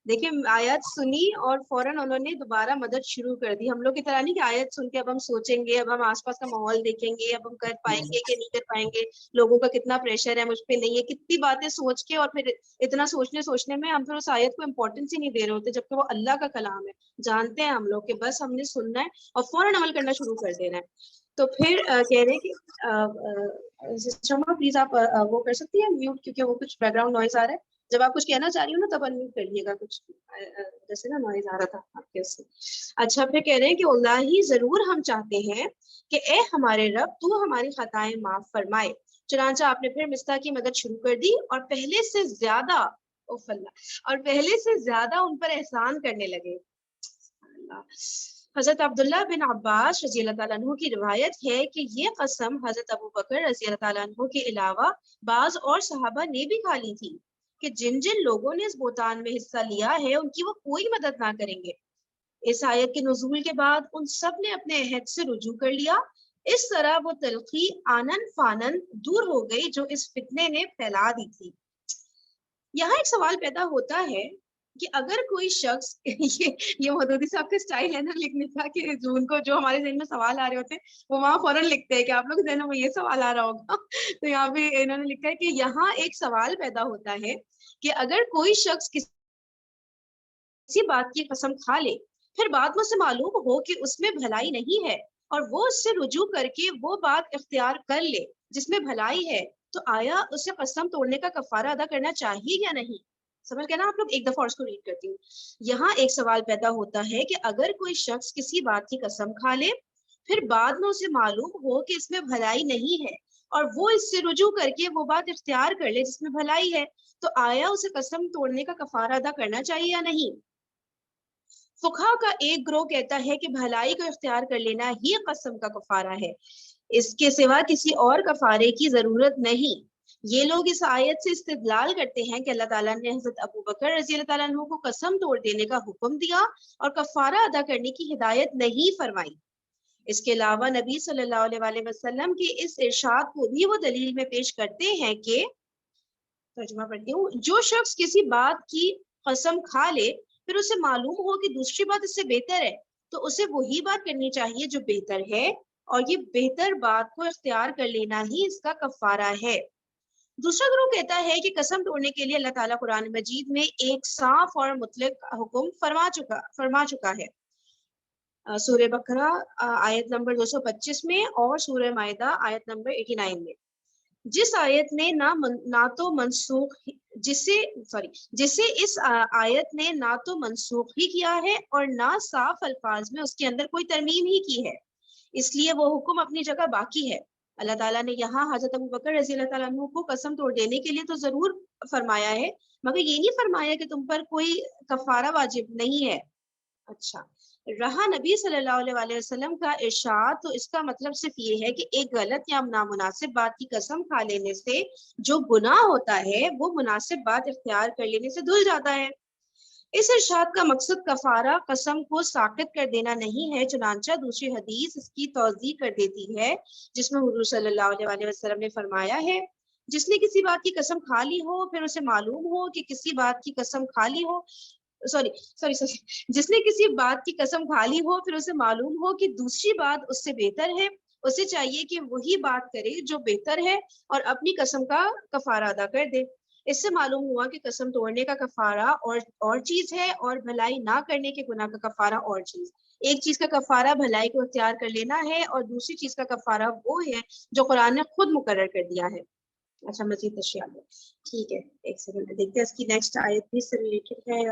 A: دیکھیں آیت سنی اور فوراً انہوں نے دوبارہ مدد شروع کر دی. ہم لوگ کی طرح نہیں کہ آیت سن کے اب ہم سوچیں گے, اب ہم آس پاس کا ماحول دیکھیں گے, اب ہم کر پائیں گے کہ نہیں کر پائیں گے, لوگوں کا کتنا پریشر ہے مجھ پہ نہیں ہے, کتنی باتیں سوچ کے اور پھر اتنا سوچنے میں ہم پھر اس آیت کو امپورٹنس ہی نہیں دے رہے ہوتے, جبکہ وہ اللہ کا کلام ہے. جانتے ہیں ہم لوگ کہ بس ہم نے سننا ہے اور فوراً عمل کرنا شروع کر دینا ہے. تو پھر کہہ رہے کہ شما پلیز آپ وہ کر سکتی ہیں میوٹ, کیونکہ وہ کچھ بیک گراؤنڈ نوائز آ رہا ہے. جب آپ کچھ کہنا چاہ رہی ہو نا تب انمیوٹ کر لیے گا, کچھ جیسے نا نوائز آ رہا تھا آپ کے اس سے. اچھا پھر کہہ رہے ہیں کہ اللہ ہی ضرور ہم چاہتے ہیں کہ اے ہمارے رب تو ہماری خطائیں معاف فرمائے. چنانچہ آپ نے پھر مستح کی مدد شروع کر دی اور پہلے سے زیادہ ان پر احسان کرنے لگے. حضرت عبداللہ بن عباس رضی اللہ تعالیٰ عنہ کی روایت ہے کہ یہ قسم حضرت ابو بکر رضی اللہ تعالیٰ عنہ کے علاوہ بعض اور صحابہ نے بھی کھا لی تھی کہ جن لوگوں نے اس بہتان میں حصہ لیا ہے ان کی وہ کوئی مدد نہ کریں گے. اس آیت کے نزول کے بعد ان سب نے اپنے عہد سے رجوع کر لیا. اس طرح وہ تلخی آنن فانن دور ہو گئی جو اس فتنے نے پھیلا دی تھی. یہاں ایک سوال پیدا ہوتا ہے کہ اگر کوئی شخص یہ مودودی صاحب کا اسٹائل ہے نا لکھنے کا, کہ جو ہمارے ذہن میں سوال آ رہے ہوتے ہیں وہ وہاں فوراً لکھتے ہیں کہ آپ لوگ ذہن میں یہ سوال آ رہا ہوگا. تو یہاں پہ انہوں نے لکھا ہے کہ یہاں ایک سوال پیدا ہوتا ہے کہ اگر کوئی شخص کسی بات کی قسم کھا لے پھر بعد میں اسے معلوم ہو کہ اس میں بھلائی نہیں ہے اور وہ اس سے رجوع کر کے وہ بات اختیار کر لے جس میں بھلائی ہے، تو آیا اسے قسم توڑنے کا کفارہ ادا کرنا چاہیے یا نہیں؟ سمجھ گئے نا آپ لوگ؟ ایک دفعہ اور اس کو ریڈ کرتی ہوں. یہاں ایک سوال پیدا ہوتا ہے کہ اگر کوئی شخص کسی بات کی قسم کھا لے پھر بعد میں اسے معلوم ہو کہ اس میں بھلائی نہیں ہے اور وہ اس سے رجوع کر کے وہ بات اختیار کر لے جس میں بھلائی ہے، تو آیا اسے قسم توڑنے کا کفارہ ادا کرنا چاہیے یا نہیں؟ فقہا کا ایک گروہ کہتا ہے کہ بھلائی کو اختیار کر لینا ہی قسم کا کفارہ ہے، اس کے سوا کسی اور کفارے کی ضرورت نہیں. یہ لوگ اس آیت سے استدلال کرتے ہیں کہ اللہ تعالیٰ نے حضرت ابو بکر رضی اللہ تعالیٰ عنہ کو قسم توڑ دینے کا حکم دیا اور کفارہ ادا کرنے کی ہدایت نہیں فرمائی. اس کے علاوہ نبی صلی اللہ علیہ وآلہ وسلم کے اس ارشاد کو بھی وہ دلیل میں پیش کرتے ہیں کہ، ترجمہ پڑھتی ہوں، جو شخص کسی بات کی قسم کھا لے پھر اسے معلوم ہو کہ دوسری بات اس سے بہتر ہے تو اسے وہی بات کرنی چاہیے جو بہتر ہے، اور یہ بہتر بات کو اختیار کر لینا ہی اس کا کفارہ ہے. دوسرا گروہ کہتا ہے کہ قسم توڑنے کے لیے اللہ تعالیٰ قرآن مجید میں ایک صاف اور مطلق حکم فرما چکا ہے. سورہ بقرہ آیت نمبر 225 میں اور سورہ مائدہ آیت نمبر 89 میں، جس آیت نے نہ تو منسوخ جسے اس آیت نے نہ تو منسوخ ہی کیا ہے اور نہ صاف الفاظ میں اس کے اندر کوئی ترمیم ہی کی ہے، اس لیے وہ حکم اپنی جگہ باقی ہے. اللہ تعالیٰ نے یہاں حضرت ابو بکر رضی اللہ تعالیٰ عنہ کو قسم توڑ دینے کے لیے تو ضرور فرمایا ہے، مگر یہ نہیں فرمایا کہ تم پر کوئی کفارہ واجب نہیں ہے. اچھا، رہا نبی صلی اللہ علیہ وآلہ وسلم کا ارشاد، تو اس کا مطلب صرف یہ ہے کہ ایک غلط یا نامناسب بات کی قسم کھا لینے سے جو گناہ ہوتا ہے وہ مناسب بات اختیار کر لینے سے دھل جاتا ہے. اس ارشاد کا مقصد کفارہ قسم کو ساقط کر دینا نہیں ہے، چنانچہ دوسری حدیث اس کی توضیح کر دیتی ہے جس میں حضور صلی اللہ علیہ وآلہ وسلم نے فرمایا ہے، جس نے کسی بات کی قسم کھا لی ہو پھر اسے معلوم ہو کہ کسی بات کی قسم کھا لی ہو جس نے کسی بات کی قسم کھا لی ہو پھر اسے معلوم ہو کہ دوسری بات اس سے بہتر ہے، اسے چاہیے کہ وہی بات کرے جو بہتر ہے اور اپنی قسم کا کفارہ ادا کر دے. اس سے معلوم ہوا کہ قسم توڑنے کا کفارہ اور چیز ہے اور بھلائی نہ کرنے کے گناہ کا کفارہ اور چیز. ایک چیز کا کفارہ بھلائی کو اختیار کر لینا ہے اور دوسری چیز کا کفارہ وہ ہے جو قرآن نے خود مقرر کر دیا ہے. اچھا، مزید تشریح ٹھیک ہے، ایک سیکنڈ دیکھتے ہیں اس کی نیکسٹ آیت بھی سے ریلیٹڈ ہے.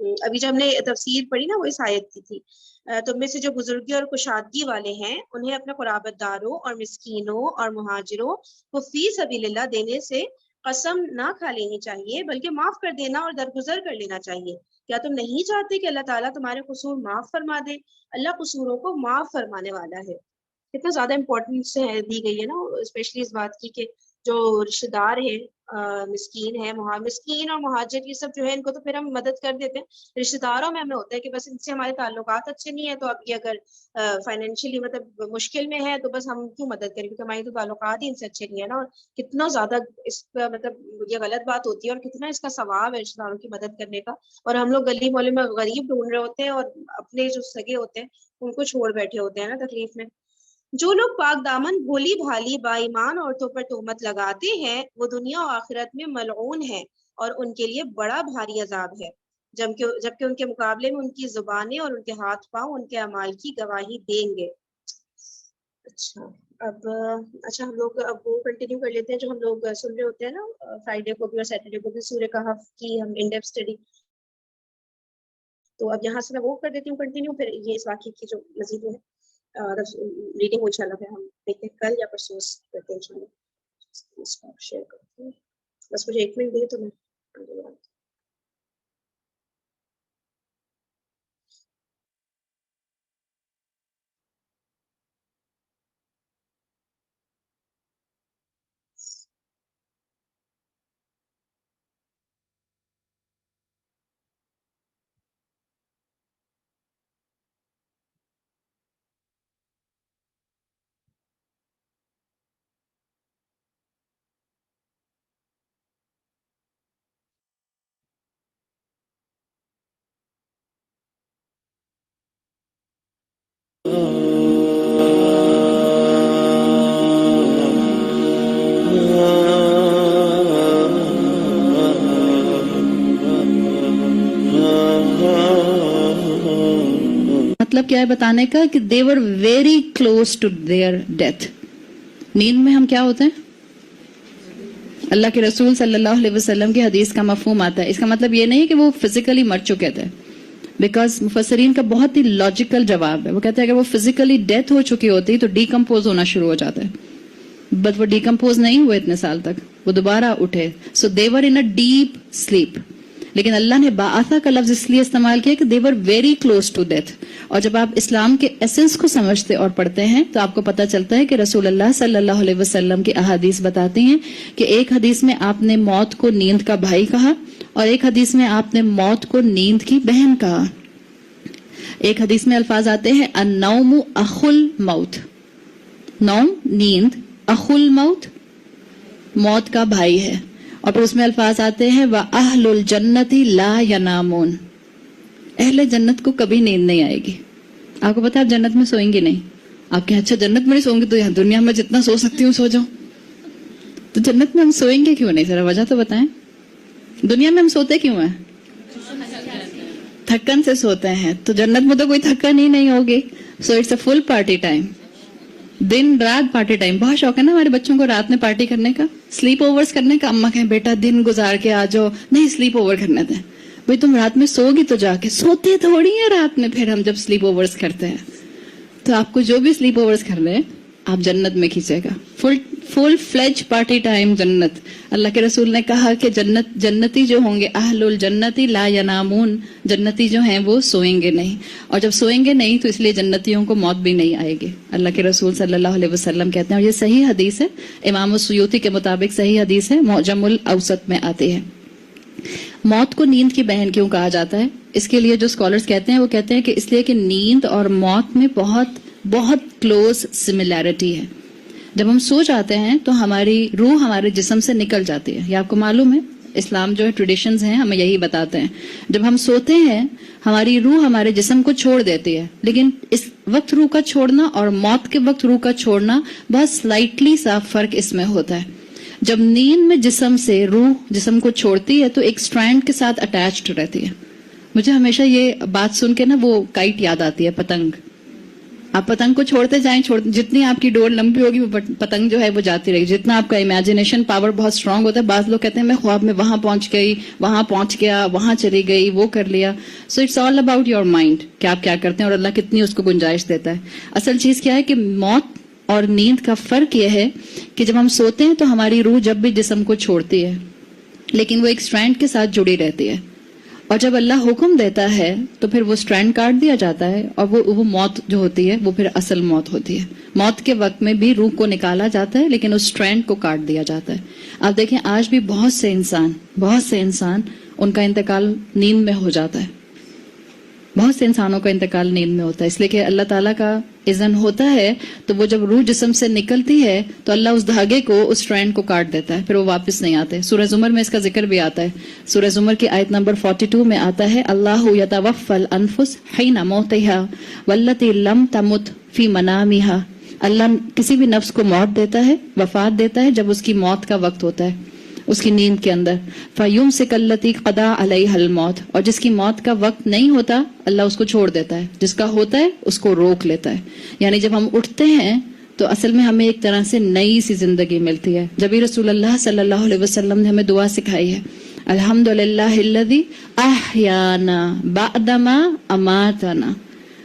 A: ابھی جو ہم نے تفسیر پڑھی نا وہ اس آیت کی تھی. تم میں سے جو بزرگی اور کشادگی والے ہیں انہیں اپنے قرابت داروں اور مسکینوں اور مہاجروں کو فی سبیل اللہ دینے سے قسم نہ کھا لینی چاہیے بلکہ معاف کر دینا اور درگزر کر لینا چاہیے. کیا تم نہیں چاہتے کہ اللہ تعالیٰ تمہارے قصور معاف فرما دے؟ اللہ قصوروں کو معاف فرمانے والا ہے. کتنا زیادہ امپورٹنس دی گئی ہے نا اسپیشلی اس بات کی کہ جو رشتے دار ہیں، مسکین ہے، مسکین اور مہاجر یہ سب جو ہے ان کو تو پھر ہم مدد کر دیتے ہیں. رشتے داروں میں ہمیں ہوتا ہے کہ بس ان سے ہمارے تعلقات اچھے نہیں ہیں تو اب یہ اگر فائنینشلی مطلب مشکل میں ہے تو بس ہم کیوں مدد کریں کیونکہ ہماری تو تعلقات ہی ان سے اچھے نہیں ہے نا. اور کتنا زیادہ اس کا مطلب یہ غلط بات ہوتی ہے اور کتنا اس کا ثواب ہے رشتے داروں کی مدد کرنے کا. اور ہم لوگ گلی محلے میں غریب ڈھونڈ رہے ہوتے ہیں اور اپنے جو سگے ہوتے ہیں ان کو چھوڑ بیٹھے ہوتے ہیں نا تکلیف میں. جو لوگ پاک دامن بھولی بھالی با ایمان عورتوں پر تہمت لگاتے ہیں وہ دنیا و آخرت میں ملعون ہیں اور ان کے لیے بڑا بھاری عذاب ہے، جبکہ ان کے مقابلے میں ان کی زبانیں اور ان کے ہاتھ پاؤں ان کے اعمال کی گواہی دیں گے. اچھا ہم لوگ اب وہ کنٹینیو کر لیتے ہیں جو ہم لوگ سن رہے ہوتے ہیں نا فرائیڈے کو بھی اور سیٹرڈے کو بھی سورہ کہف کی ہم ان ڈیپتھ اسٹڈی. تو اب یہاں سے میں وہ کر دیتی ہوں کنٹینیو، پھر یہ اس واقعے کی جو مزید ہے ریڈنگ انشاءاللہ پھر ہم دیکھتے ہیں کل یا پرسوں کرتے ہیں انشاءاللہ. اس کو شیئر کرتے ہیں، بس مجھے 1 منٹ دے تو میں
E: Oh مطلب کیا ہے بتانے کا کہ they were very close to their death. نیند میں ہم کیا ہوتے ہیں؟ اللہ کے رسول صلی اللہ علیہ وسلم کی حدیث کا مفہوم آتا ہے. اس کا مطلب یہ نہیں کہ وہ فزیکلی مر چکے تھے, بیکاز مفسرین کا بہت ہی لاجیکل جواب ہے. وہ کہتے ہیں کہ وہ فزیکلی ڈیتھ ہو چکی ہوتی تو ڈیکمپوز ہونا شروع ہو جاتا ہے, بٹ وہ ڈیکمپوز نہیں ہوئے اتنے سال تک, وہ دوبارہ اٹھے. سو they were in a deep sleep. لیکن اللہ نے بعثا کا لفظ اس لیے استعمال کیا کہ they were very close to death. اور جب آپ اسلام کے ایسنس کو سمجھتے اور پڑھتے ہیں تو آپ کو پتہ چلتا ہے کہ رسول اللہ صلی اللہ علیہ وسلم کی احادیث بتاتی ہیں کہ ایک حدیث میں آپ نے موت کو نیند کا بھائی کہا, اور ایک حدیث میں آپ نے موت کو نیند کی بہن کہا. ایک حدیث میں الفاظ آتے ہیں النوم اخو الموت, نوم نیند, اخو الموت موت کا بھائی ہے. اور پھر اس میں الفاظ آتے ہیں وَأَهْلُ الْجَنَّةِ لَا يَنَامُونَ, اہل جنت کو کبھی نیند نہیں آئے گی. آپ کو پتا ہے آپ جنت میں سوئیں گے نہیں. آپ کہیں اچھا جنت میں نہیں سوئیں گے تو یہاں دنیا میں جتنا سو سکتی ہوں سو جاؤں, تو جنت میں ہم سوئیں گے کیوں نہیں؟ ذرا وجہ تو بتائیں. دنیا میں ہم سوتے کیوں ہیں؟ تھکن سے سوتے ہیں. تو جنت میں تو کوئی تھکن ہی نہیں ہوگی. So it's a full party time, دن رات پارٹی ٹائم. بہت شوق ہے نا ہمارے بچوں کو رات میں پارٹی کرنے کا, سلیپ اوورز کرنے کا. اماں کہیں بیٹا دن گزار کے آ جاؤ, نہیں سلیپ اوور کرنے دیں. بھئی تم رات میں سو گی تو جا کے, سوتے تھوڑی ہیں رات میں پھر ہم جب سلیپ اوورز کرتے ہیں. تو آپ کو جو بھی سلیپ اوورز کر لیں آپ جنت میں کھینچے گا. فل فلیج پارٹی ٹائم جنت. اللہ کے رسول نے کہا کہ جنتی جو ہوں گے اہل الجنتی لا ینامون, جنتی جو ہیں وہ سوئیں گے نہیں. اور جب سوئیں گے نہیں تو اس لیے جنتیوں کو موت بھی نہیں آئے گی. اللہ کے رسول صلی اللہ علیہ وسلم کہتے ہیں, اور یہ صحیح حدیث ہے, امام السیوطی کے مطابق صحیح حدیث ہے, معجم الاوسط میں آتی ہے. موت کو نیند کی بہن کیوں کہا جاتا ہے؟ اس کے لیے جو اسکالرز کہتے ہیں وہ کہتے ہیں کہ اس لیے کہ نیند اور موت میں بہت بہت کلوز سملیرٹی ہے. جب ہم سو جاتے ہیں تو ہماری روح ہمارے جسم سے نکل جاتی ہے. یہ آپ کو معلوم ہے, اسلام جو ہے ٹریڈیشنز ہیں ہمیں یہی بتاتے ہیں. جب ہم سوتے ہیں ہماری روح ہمارے جسم کو چھوڑ دیتی ہے, لیکن اس وقت روح کا چھوڑنا اور موت کے وقت روح کا چھوڑنا بہت سلائٹلی سا فرق اس میں ہوتا ہے. جب نیند میں جسم سے روح جسم کو چھوڑتی ہے تو ایک سٹرینڈ کے ساتھ اٹیچڈ رہتی ہے. مجھے ہمیشہ یہ بات سن کے نا وہ کائٹ یاد آتی ہے, پتنگ. آپ پتنگ کو چھوڑتے جائیں, جتنی آپ کی ڈور لمبی ہوگی وہ پتنگ جو ہے وہ جاتی رہے گی. جتنا آپ کا امیجنیشن پاور بہت اسٹرانگ ہوتا ہے. بعض لوگ کہتے ہیں میں خواب میں وہاں پہنچ گئی, وہاں پہنچ گیا, وہاں چلی گئی, وہ کر لیا. So it's all about your mind کہ آپ کیا کرتے ہیں اور اللہ کتنی اس کو گنجائش دیتا ہے. اصل چیز کیا ہے کہ موت اور نیند کا فرق یہ ہے کہ جب ہم سوتے ہیں تو ہماری روح جب بھی جسم کو چھوڑتی ہے لیکن وہ ایک سٹرینڈ کے ساتھ جڑی رہتی ہے, اور جب اللہ حکم دیتا ہے تو پھر وہ سٹرینڈ کاٹ دیا جاتا ہے, اور وہ موت جو ہوتی ہے وہ پھر اصل موت ہوتی ہے. موت کے وقت میں بھی روح کو نکالا جاتا ہے لیکن اس سٹرینڈ کو کاٹ دیا جاتا ہے. آپ دیکھیں آج بھی بہت سے انسان ان کا انتقال نیند میں ہو جاتا ہے. بہت سے انسانوں کا انتقال نیند میں ہوتا ہے, اس لیے کہ اللہ تعالیٰ کا اذن ہوتا ہے تو وہ جب روح جسم سے نکلتی ہے تو اللہ اس دھاگے کو, اس سٹرینڈ کو کاٹ دیتا ہے, پھر وہ واپس نہیں آتے. سورہ زمر میں اس کا ذکر بھی آتا ہے. سورہ زمر کی آیت نمبر 42 میں آتا ہے اللہ یتوفی الانفس حین موتها والتی لم تمت فی منامها. اللہ کسی بھی نفس کو موت دیتا ہے, وفات دیتا ہے جب اس کی موت کا وقت ہوتا ہے, اس کی نیند کے اندر. فَيُمْسِكَ الَّتِي قَضَى عَلَيْهَا الْمَوْتَ, اور جس کی موت کا وقت نہیں ہوتا اللہ اس کو چھوڑ دیتا ہے, جس کا ہوتا ہے اس کو روک لیتا ہے. یعنی جب ہم اٹھتے ہیں تو اصل میں ہمیں ایک طرح سے نئی سی زندگی ملتی ہے. جبھی رسول اللہ صلی اللہ علیہ وسلم نے ہمیں دعا سکھائی ہے, الحمدللہ الذی احیانا بعدما اماتنا.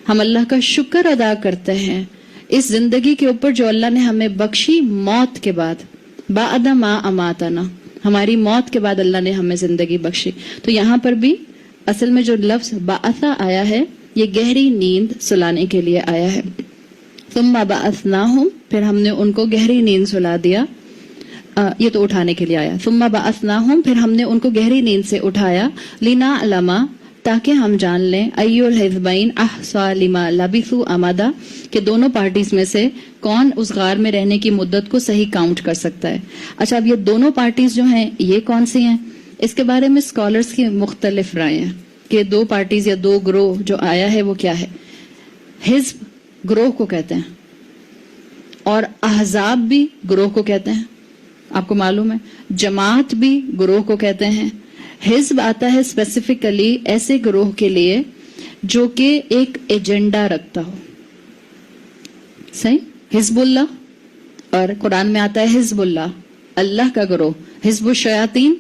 E: ہم اللہ کا شکر ادا کرتے ہیں اس زندگی کے اوپر جو اللہ نے ہمیں بخشی موت کے بعد. بعدما اماتنا, ہماری موت کے بعد اللہ نے ہمیں زندگی بخشی. تو یہاں پر بھی اصل میں جو لفظ بعثا آیا ہے یہ گہری نیند سلانے کے لیے آیا ہے. ثم بعثناہم, پھر ہم نے ان کو گہری نیند سلا دیا. یہ تو اٹھانے کے لیے آیا. ثم بعثناہم, پھر ہم نے ان کو گہری نیند سے اٹھایا. لنعلم, تاکہ ہم جان لیں, ایو الحزبین احصی لما لبثوا امدا, کہ دونوں پارٹیز میں سے کون اس غار میں رہنے کی مدت کو صحیح کاؤنٹ کر سکتا ہے. اچھا اب یہ دونوں پارٹیز جو ہیں یہ کون سی ہیں؟ اس کے بارے میں اسکالرس کی مختلف رائے ہیں کہ دو پارٹیز یا دو گروہ جو آیا ہے وہ کیا ہے. حزب گروہ کو کہتے ہیں اور احزاب بھی گروہ کو کہتے ہیں, آپ کو معلوم ہے. جماعت بھی گروہ کو کہتے ہیں. حزب آتا ہے اسپیسیفکلی ایسے گروہ کے لیے جو کہ ایک ایجنڈا رکھتا ہو. صحیح؟ حزب اللہ اور قرآن میں آتا ہے حزب اللہ, اللہ کا گروہ. حزب الشیاطین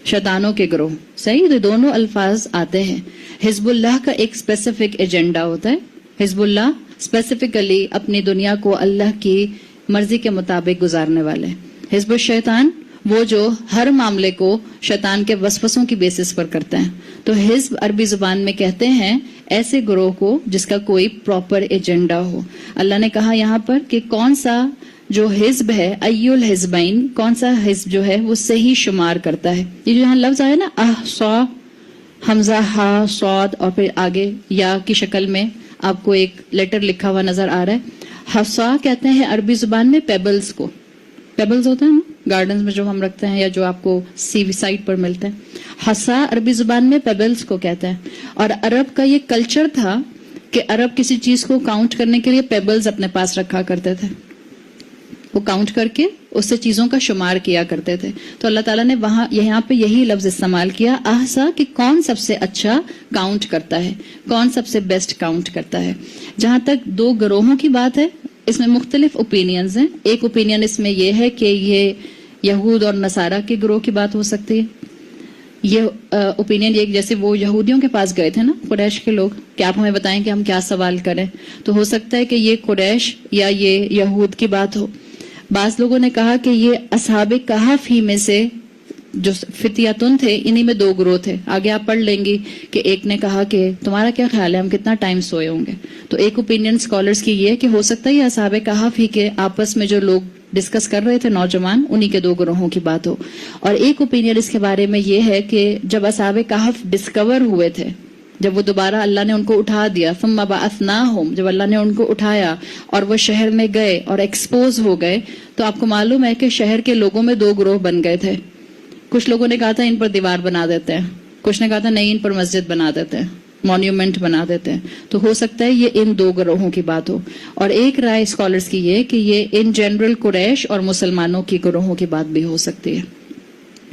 E: شیطانوں کے گروہ. صحیح؟ تو دونوں الفاظ آتے ہیں. حزب اللہ کا ایک اسپیسیفک ایجنڈا ہوتا ہے. حزب اللہ اسپیسیفکلی اپنی دنیا کو اللہ کی مرضی کے مطابق گزارنے والے. حزب الشیطان وہ جو ہر معاملے کو شیطان کے وسوسوں کی بیسس پر کرتے ہیں. تو حزب عربی زبان میں کہتے ہیں ایسے گروہ کو جس کا کوئی پراپر ایجنڈا ہو. اللہ نے کہا یہاں پر کہ کون سا جو حزب ہے, ایو الحزبین, کون سا حزب جو ہے وہ صحیح شمار کرتا ہے. یہ جو یہاں لفظ آیا نا احصا, حمزہ ہا صاد اور پھر آگے یا کی شکل میں آپ کو ایک لیٹر لکھا ہوا نظر آ رہا ہے. حصا کہتے ہیں عربی زبان میں پیبلز کو. پیبلز ہوتے ہیں نا گارڈنز میں جو ہم رکھتے ہیں یا جو آپ کو سی سائٹ پر ملتے ہیں. حصا عربی زبان میں پیبلز کو کہتے ہیں. اور عرب کا یہ کلچر تھا کہ عرب کسی چیز کو کاؤنٹ کرنے کے لیے پیبلز اپنے پاس رکھا کرتے تھے. وہ کاؤنٹ کر کے اس سے چیزوں کا شمار کیا کرتے تھے. تو اللہ تعالیٰ نے وہاں یہاں پہ یہی لفظ استعمال کیا احصا, کہ کون سب سے اچھا کاؤنٹ کرتا ہے, کون سب سے بیسٹ کاؤنٹ کرتا ہے. جہاں تک دو گروہوں کی بات ہے اس میں مختلف اوپینینز ہیں. ایک اوپینین اس میں یہ ہے کہ یہ یہود اور نصارہ کے گروہ کی بات ہو سکتی ہے. یہ اوپینین یہ جیسے وہ یہودیوں کے پاس گئے تھے نا قریش کے لوگ کہ آپ ہمیں بتائیں کہ ہم کیا سوال کریں, تو ہو سکتا ہے کہ یہ قریش یا یہ یہود کی بات ہو. بعض لوگوں نے کہا کہ یہ اصحاب کہف ہی میں سے جو فتیاتن تھے انہی میں دو گروہ تھے. آگے آپ پڑھ لیں گی کہ ایک نے کہا کہ تمہارا کیا خیال ہے ہم کتنا ٹائم سوئے ہوں گے. تو ایک اوپینین اسکالرس کی یہ کہ ہو سکتا ہے یہ اصحاب کہف ہی کے آپس میں جو لوگ ڈسکس کر رہے تھے نوجوان انہی کے دو گروہوں کی بات ہو. اور ایک اوپینین اس کے بارے میں یہ ہے کہ جب اصحاب کہف ڈسکور ہوئے تھے, جب وہ دوبارہ اللہ نے ان کو اٹھا دیا, ثم بعثناہم, جب اللہ نے ان کو اٹھایا اور وہ شہر میں گئے اور ایکسپوز ہو گئے, تو آپ کو معلوم ہے کہ شہر کے لوگوں میں دو گروہ بن گئے تھے. کچھ لوگوں نے کہا تھا ان پر دیوار بنا دیتے ہیں, کچھ نے کہا تھا نہیں ان پر مسجد بنا دیتے ہیں, مونیومنٹ بنا دیتے ہیں. تو ہو سکتا ہے یہ ان دو گروہوں کی بات ہو. اور ایک رائے اسکالرس کی یہ کہ یہ ان جنرل قریش اور مسلمانوں کی گروہوں کی بات بھی ہو سکتی ہے.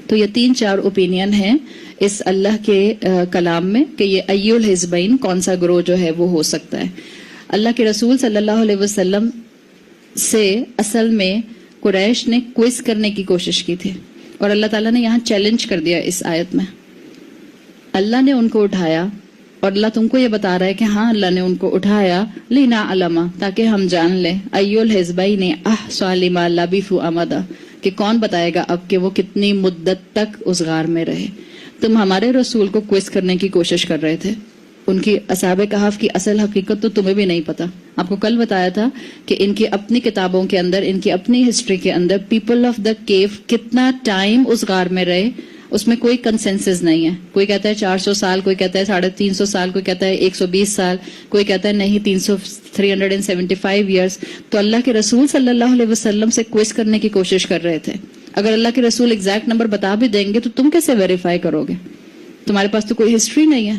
E: تو یہ 3-4 اوپینین ہیں اس اللہ کے کلام میں کہ یہ ایو الحزبین کون سا گروہ جو ہے وہ ہو سکتا ہے. اللہ کے رسول صلی اللہ علیہ وسلم سے اصل میں قریش نے کوئز کرنے کی کوشش کی تھی, اور اللہ تعالیٰ نے یہاں چیلنج کر دیا اس آیت میں. اللہ نے ان کو اٹھایا اور اللہ تم کو یہ بتا رہا ہے کہ ہاں اللہ نے ان کو اٹھایا لنعلم, تاکہ ہم جان لیں ایو الحزبین احصی لما لبثوا امدا, کہ کون بتائے گا اب کہ وہ کتنی مدت تک اس غار میں رہے. تم ہمارے رسول کو کوئز کرنے کی کوشش کر رہے تھے, ان کی اصحاب کہف کی اصل حقیقت تو تمہیں بھی نہیں پتا. آپ کو کل بتایا تھا کہ ان کی اپنی کتابوں کے اندر, ان کی اپنی ہسٹری کے اندر پیپل آف دا کیو کتنا ٹائم اس غار میں رہے اس میں کوئی کنسنسس نہیں ہے. کوئی کہتا ہے 400 سال, کوئی کہتا ہے 350 سال, کوئی کہتا ہے 120 سال, کوئی کہتا ہے نہیں 375 ایئرس. تو اللہ کے رسول صلی اللہ علیہ وسلم سے کوئز کرنے کی کوشش کر رہے تھے. اگر اللہ کے رسول ایگزیکٹ نمبر بتا بھی دیں گے تو تم کیسے ویریفائی کرو گے, تمہارے پاس تو کوئی ہسٹری نہیں ہے.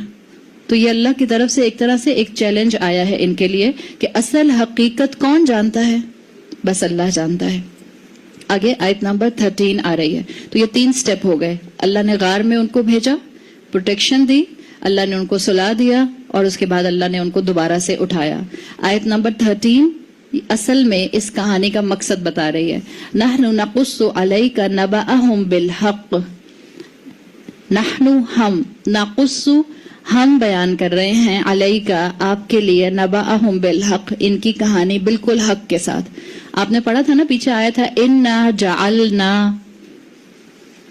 E: تو یہ اللہ کی طرف سے ایک طرح سے ایک چیلنج آیا ہے ان کے لیے کہ اصل حقیقت کون جانتا ہے, بس اللہ جانتا ہے. آگے آیت نمبر 13 آ رہی ہے. تو یہ 3 سٹیپ ہو گئے. اللہ نے غار میں ان کو بھیجا, پروٹیکشن دی, اللہ نے ان کو سلا دیا, اور اس کے بعد اللہ نے ان کو دوبارہ سے اٹھایا. آیت نمبر 13 اصل میں اس کہانی کا مقصد بتا رہی ہے. نحن نقص علیک نبأہم بالحق, نحن ہم, نقص ہم بیان کر رہے ہیں, علیک آپ کے لیے, نبأہم بالحق ان کی کہانی بالکل حق کے ساتھ. آپ نے پڑھا تھا نا, پیچھے آیا تھا انا جعلنا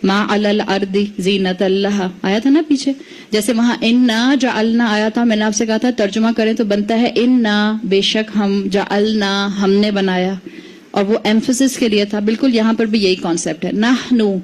E: ما علی الارض زینت اللہ, آیا تھا نا پیچھے. جیسے وہاں انا جعلنا آیا تھا, میں نے آپ سے کہا تھا ترجمہ کریں تو بنتا ہے انا, بے شک ہم, جعلنا ہم نے بنایا, اور وہ ایمفسس کے لیے تھا. بالکل یہاں پر بھی یہی کانسیپٹ ہے. نحنو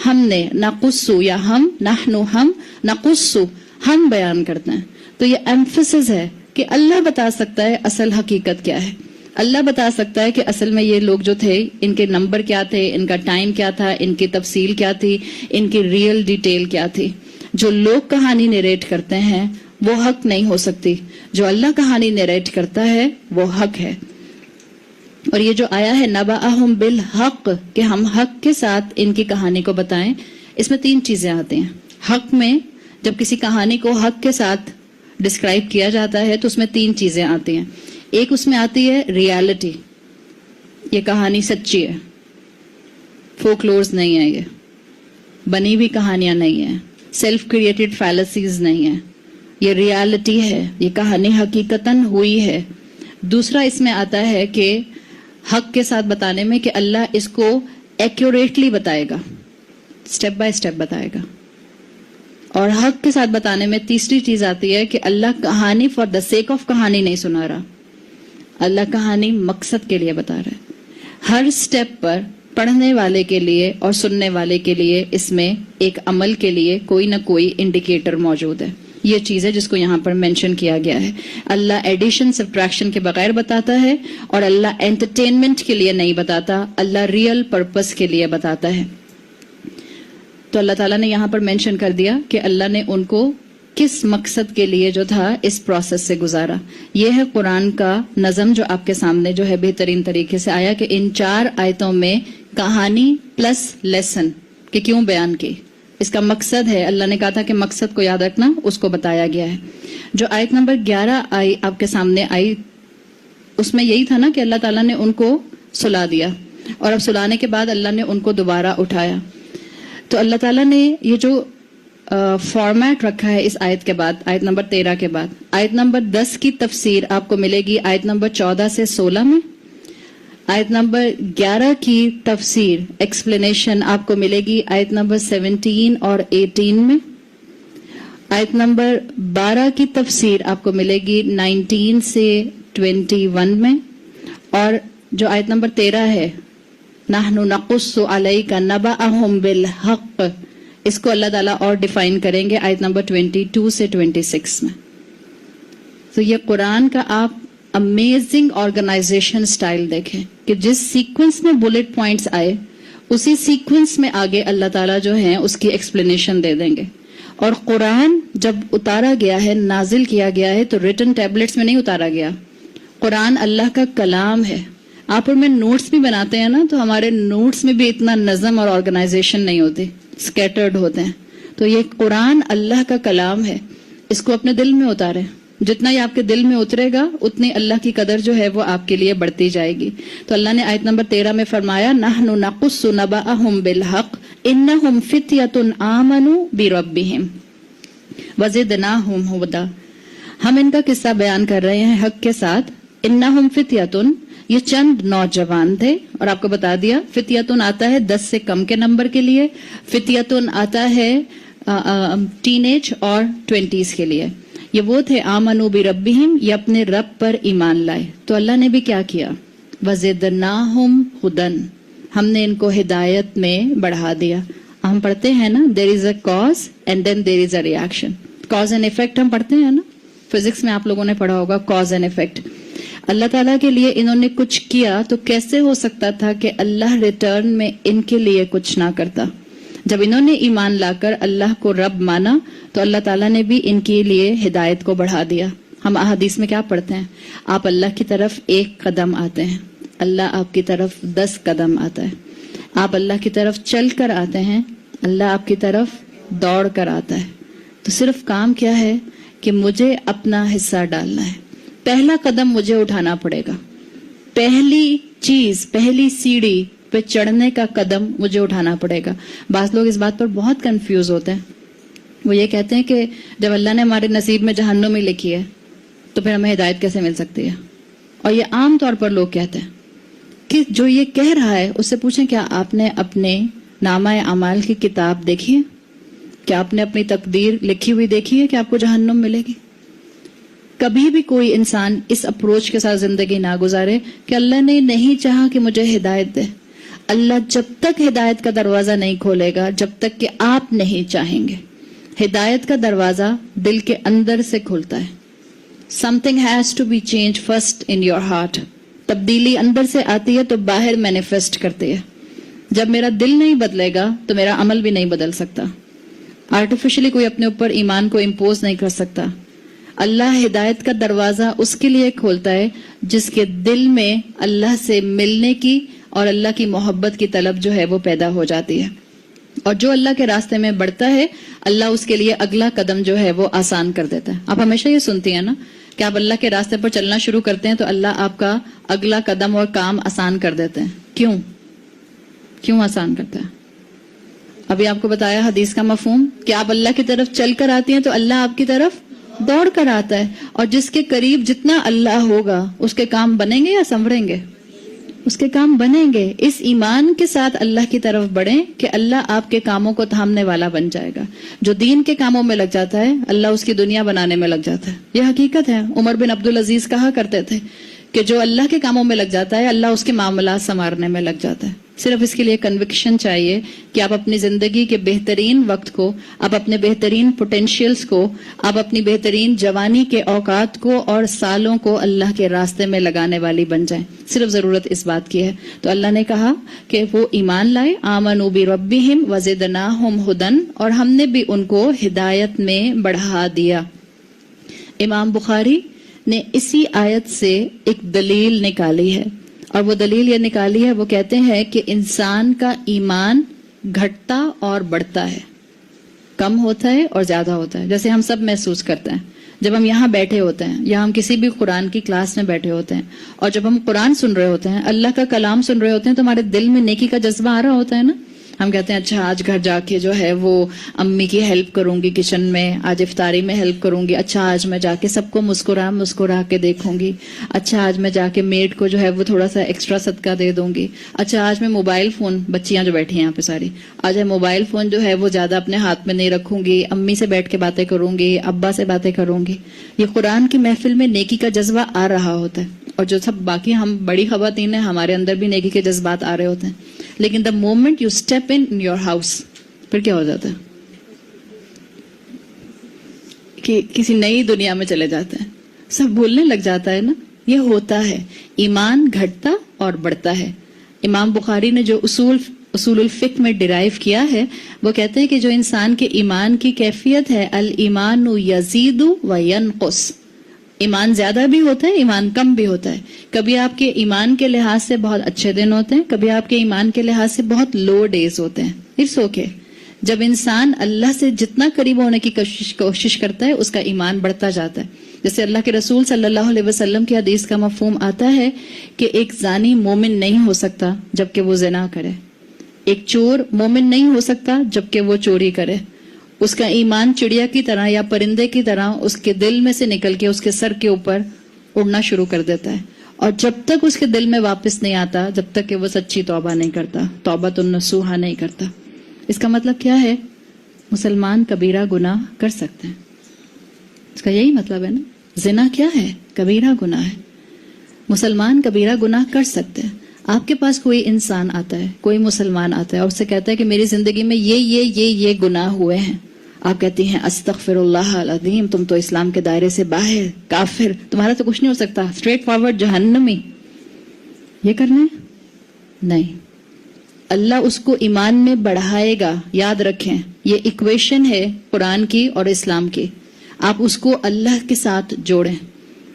E: ہم نے, نقصو یا ہم, نحنو ہم, نقصو ہم بیان کرتے ہیں. تو یہ ایمفسس ہے کہ اللہ بتا سکتا ہے اصل حقیقت کیا ہے. اللہ بتا سکتا ہے کہ اصل میں یہ لوگ جو تھے ان کے نمبر کیا تھے, ان کا ٹائم کیا تھا, ان کی تفصیل کیا تھی, ان کی ریئل ڈیٹیل کیا تھی. جو لوگ کہانی نیریٹ کرتے ہیں وہ حق نہیں ہو سکتی, جو اللہ کہانی نیریٹ کرتا ہے وہ حق ہے. اور یہ جو آیا ہے نبأہم بالحق, کہ ہم حق کے ساتھ ان کی کہانی کو بتائیں, اس میں 3 چیزیں آتی ہیں. حق میں جب کسی کہانی کو حق کے ساتھ ڈسکرائب کیا جاتا ہے تو اس میں 3 چیزیں آتی ہیں. ایک اس میں آتی ہے ریالٹی، یہ کہانی سچی ہے، فولکلورز نہیں ہے، یہ بنی ہوئی کہانیاں نہیں ہیں، سیلف کریٹڈ فیلسیز نہیں ہیں، یہ ریالٹی ہے، یہ کہانی حقیقتاً ہوئی ہے. دوسرا اس میں آتا ہے کہ حق کے ساتھ بتانے میں کہ اللہ اس کو ایکوریٹلی بتائے گا، سٹیپ بائی سٹیپ بتائے گا. اور حق کے ساتھ بتانے میں تیسری چیز آتی ہے کہ اللہ کہانی فار دا سیک آف کہانی نہیں سنا رہا، اللہ کہانی مقصد کے لیے بتا رہا ہے. ہر سٹیپ پر پڑھنے والے کے لیے اور سننے والے کے لیے اس میں ایک عمل کے لیے کوئی نہ کوئی انڈیکیٹر موجود ہے. یہ چیز ہے جس کو یہاں پر مینشن کیا گیا ہے. اللہ ایڈیشن سبٹریکشن کے بغیر بتاتا ہے اور اللہ انٹرٹینمنٹ کے لیے نہیں بتاتا، اللہ ریئل پرپس کے لیے بتاتا ہے. تو اللہ تعالیٰ نے یہاں پر مینشن کر دیا کہ اللہ نے ان کو کس مقصد کے لیے جو تھا اس پروسیس سے گزارا. یہ ہے قرآن کا نظم جو آپ کے سامنے جو ہے بہترین طریقے سے آیا کہ ان 4 آیتوں میں کہانی پلس لیسن کہ کیوں بیان کی، اس کا مقصد ہے. اللہ نے کہا تھا کہ مقصد کو یاد رکھنا، اس کو بتایا گیا ہے. جو آیت نمبر 11 آئی آپ کے سامنے آئی، اس میں یہی تھا نا کہ اللہ تعالیٰ نے ان کو سلا دیا اور اب سلانے کے بعد اللہ نے ان کو دوبارہ اٹھایا. تو اللہ تعالیٰ نے یہ جو فارمیٹ رکھا ہے اس آیت کے بعد، آیت نمبر 13 کے بعد آیت نمبر 10 کی تفسیر آپ کو ملے گی آیت نمبر 14 سے 16 میں. آیت نمبر 11 کی تفسیر ایکسپلینیشن آپ کو ملے گی آیت نمبر 17 اور 18 میں. آیت نمبر 12 کی تفسیر آپ کو ملے گی 19 سے 21 میں. اور جو آیت نمبر 13 ہے نحن نقص علیک نبأہم بالحق، اس کو اللہ تعالیٰ اور ڈیفائن کریں گے آیت نمبر 22 سے 26 میں. تو یہ قرآن کا آپ امیزنگ آرگنائزیشن سٹائل دیکھیں کہ جس سیکوینس میں بلٹ پوائنٹس آئے اسی سیکوینس میں آگے اللہ تعالیٰ جو ہیں اس کی ایکسپلینیشن دے دیں گے. اور قرآن جب اتارا گیا ہے، نازل کیا گیا ہے، تو ریٹن ٹیبلٹس میں نہیں اتارا گیا. قرآن اللہ کا کلام ہے. آپ اور میں نوٹس بھی بناتے ہیں نا، تو ہمارے نوٹس میں بھی اتنا نظم اور آرگنائزیشن نہیں ہوتی، اسکیٹرڈ ہوتے ہیں. تو یہ قرآن اللہ کا کلام ہے، اس کو اپنے دل میں اتارے. جتنا یہ آپ کے دل میں اترے گا اتنی اللہ کی قدر جو ہے وہ آپ کے لیے بڑھتی جائے گی. تو اللہ نے آیت نمبر 13 میں فرمایا نحن نقص نبأہم بالحق انہم فتیۃ آمنوا بربہم وزدناہم ھدا. ہم ان کا قصہ بیان کر رہے ہیں حق کے ساتھ. انہم فتیۃ، یہ چند نوجوان تھے، اور آپ کو بتا دیا فتیتن آتا ہے 10 سے کم کے نمبر کے لیے، فتیتن آتا ہے ٹین ایج اور 20s کے لیے. یہ وہ تھے آمنوا بربہم، یہ اپنے رب پر ایمان لائے. تو اللہ نے بھی کیا کیا، وزدناہم ھدی، ہم نے ان کو ہدایت میں بڑھا دیا. ہم پڑھتے ہیں نا there is a cause and then there is a reaction. Cause and effect ہم پڑھتے ہیں نا، فزکس میں آپ لوگوں نے پڑھا ہوگا کاز اینڈ افیکٹ. اللہ تعالیٰ کے لیے انہوں نے کچھ کیا تو کیسے ہو سکتا تھا کہ اللہ ریٹرن میں ان کے لیے کچھ نہ کرتا. جب انہوں نے ایمان لا کر اللہ کو رب مانا تو اللہ تعالیٰ نے بھی ان کے لیے ہدایت کو بڑھا دیا. ہم احادیث میں کیا پڑھتے ہیں، آپ اللہ کی طرف 1 قدم آتے ہیں، اللہ آپ کی طرف 10 قدم آتا ہے. آپ اللہ کی طرف چل کر آتے ہیں، اللہ آپ کی طرف دوڑ کر آتا ہے. تو صرف کام کیا ہے کہ مجھے اپنا حصہ ڈالنا ہے. پہلا قدم مجھے اٹھانا پڑے گا، پہلی چیز، پہلی سیڑھی پہ چڑھنے کا قدم مجھے اٹھانا پڑے گا. بعض لوگ اس بات پر بہت کنفیوز ہوتے ہیں. وہ یہ کہتے ہیں کہ جب اللہ نے ہمارے نصیب میں جہنم ہی لکھی ہے تو پھر ہمیں ہدایت کیسے مل سکتی ہے. اور یہ عام طور پر لوگ کہتے ہیں کہ جو یہ کہہ رہا ہے اس سے پوچھیں کیا آپ نے اپنے نامہ اعمال کی کتاب دیکھی ہے؟ کیا آپ نے اپنی تقدیر لکھی ہوئی دیکھی ہے کہ آپ کو جہنم ملے گی؟ کبھی بھی کوئی انسان اس اپروچ کے ساتھ زندگی نہ گزارے کہ اللہ نے نہیں چاہا کہ مجھے ہدایت دے. اللہ جب تک ہدایت کا دروازہ نہیں کھولے گا جب تک کہ آپ نہیں چاہیں گے. ہدایت کا دروازہ دل کے اندر سے کھلتا ہے. Something has to be changed first in your heart. تبدیلی اندر سے آتی ہے تو باہر مینیفیسٹ کرتی ہے. جب میرا دل نہیں بدلے گا تو میرا عمل بھی نہیں بدل سکتا. آرٹیفیشلی کوئی اپنے اوپر ایمان کو امپوز نہیں کر سکتا. اللہ ہدایت کا دروازہ اس کے لیے کھولتا ہے جس کے دل میں اللہ سے ملنے کی اور اللہ کی محبت کی طلب جو ہے وہ پیدا ہو جاتی ہے. اور جو اللہ کے راستے میں بڑھتا ہے اللہ اس کے لیے اگلا قدم جو ہے وہ آسان کر دیتا ہے. آپ ہمیشہ یہ سنتی ہیں نا کہ آپ اللہ کے راستے پر چلنا شروع کرتے ہیں تو اللہ آپ کا اگلا قدم اور کام آسان کر دیتے ہیں. کیوں آسان کرتا ہے؟ ابھی آپ کو بتایا حدیث کا مفہوم کہ آپ اللہ کی طرف چل کر آتی ہیں تو اللہ آپ کی طرف دوڑ کر آتا ہے. اور جس کے قریب جتنا اللہ ہوگا اس کے کام بنیں گے یا سنوریں گے؟ اس کے کام بنیں گے. اس ایمان کے ساتھ اللہ کی طرف بڑھیں کہ اللہ آپ کے کاموں کو تھامنے والا بن جائے گا. جو دین کے کاموں میں لگ جاتا ہے اللہ اس کی دنیا بنانے میں لگ جاتا ہے. یہ حقیقت ہے. عمر بن عبدالعزیز کہا کرتے تھے کہ جو اللہ کے کاموں میں لگ جاتا ہے اللہ اس کے معاملات سنوارنے میں لگ جاتا ہے. صرف اس کے لیے کنوکشن چاہیے کہ آپ اپنی زندگی کے بہترین وقت کو، آپ اپنے بہترین پوٹینشیلز کو، آپ اپنی بہترین جوانی کے اوقات کو اور سالوں کو اللہ کے راستے میں لگانے والی بن جائیں. صرف ضرورت اس بات کی ہے. تو اللہ نے کہا کہ وہ ایمان لائے، آمنوا بربہم وزدناہم ھدی، اور ہم نے بھی ان کو ہدایت میں بڑھا دیا. امام بخاری نے اسی آیت سے ایک دلیل نکالی ہے، اور وہ دلیل یہ نکالی ہے، وہ کہتے ہیں کہ انسان کا ایمان گھٹتا اور بڑھتا ہے، کم ہوتا ہے اور زیادہ ہوتا ہے. جیسے ہم سب محسوس کرتے ہیں جب ہم یہاں بیٹھے ہوتے ہیں یا ہم کسی بھی قرآن کی کلاس میں بیٹھے ہوتے ہیں، اور جب ہم قرآن سن رہے ہوتے ہیں، اللہ کا کلام سن رہے ہوتے ہیں، تو ہمارے دل میں نیکی کا جذبہ آ رہا ہوتا ہے نا. ہم کہتے ہیں اچھا آج گھر جا کے جو ہے وہ امی کی ہیلپ کروں گی کچن میں، آج افطاری میں ہیلپ کروں گی، اچھا آج میں جا کے سب کو مسکرا کے دیکھوں گی، اچھا آج میں جا کے میڈ کو جو ہے وہ تھوڑا سا ایکسٹرا صدقہ دے دوں گی، اچھا آج میں موبائل فون، بچیاں جو بیٹھی ہیں یہاں پہ ساری، آج میں موبائل فون جو ہے وہ زیادہ اپنے ہاتھ میں نہیں رکھوں گی، امی سے بیٹھ کے باتیں کروں گی، ابا سے باتیں کروں گی. یہ قرآن کی محفل میں نیکی کا جذبہ آ رہا ہوتا ہے. اور جو سب باقی ہم بڑی خواتین ہیں ہمارے اندر بھی نیکی کے جذبات آ رہے ہوتے ہیں. لیکن the moment you step in your house, پھر کیا ہو جاتا ہے کہ کسی نئی دنیا میں چلے جاتے ہیں، سب بھولنے لگ جاتا ہے نا. یہ ہوتا ہے، ایمان گھٹتا اور بڑھتا ہے. امام بخاری نے جو اصول الفقہ میں ڈرائیو کیا ہے وہ کہتے ہیں کہ جو انسان کے ایمان کی کیفیت ہے، الایمان یزید و ینقص، ایمان زیادہ بھی ہوتا ہے، ایمان کم بھی ہوتا ہے. کبھی آپ کے ایمان کے لحاظ سے بہت اچھے دن ہوتے ہیں، کبھی آپ کے ایمان کے لحاظ سے بہت لو ڈیز ہوتے ہیں. It's okay. جب انسان اللہ سے جتنا قریب ہونے کی کوشش کرتا ہے اس کا ایمان بڑھتا جاتا ہے. جیسے اللہ کے رسول صلی اللہ علیہ وسلم کی حدیث کا مفہوم آتا ہے کہ ایک زانی مومن نہیں ہو سکتا جبکہ وہ زنا کرے، ایک چور مومن نہیں ہو سکتا جبکہ وہ چوری کرے. اس کا ایمان چڑیا کی طرح یا پرندے کی طرح اس کے دل میں سے نکل کے اس کے سر کے اوپر اڑنا شروع کر دیتا ہے. اور جب تک اس کے دل میں واپس نہیں آتا، جب تک کہ وہ سچی توبہ نہیں کرتا، توبۃ النصوحہ نہیں کرتا. اس کا مطلب کیا ہے؟ مسلمان کبیرہ گناہ کر سکتے ہیں. اس کا یہی مطلب ہے نا. زنا کیا ہے؟ کبیرہ گناہ ہے. مسلمان کبیرہ گناہ کر سکتے ہیں. آپ کے پاس کوئی انسان آتا ہے، کوئی مسلمان آتا ہے اور اس سے کہتا ہے کہ میری زندگی میں یہ گناہ ہوئے ہیں. آپ کہتی ہیں استغفر اللہ العظیم، تم تو اسلام کے دائرے سے باہر، کافر، تمہارا تو کچھ نہیں ہو سکتا، اسٹریٹ فارورڈ جہنمی. یہ کرنا ہے؟ نہیں. اللہ اس کو ایمان میں بڑھائے گا. یاد رکھیں یہ ایکویشن ہے قرآن کی اور اسلام کی. آپ اس کو اللہ کے ساتھ جوڑیں.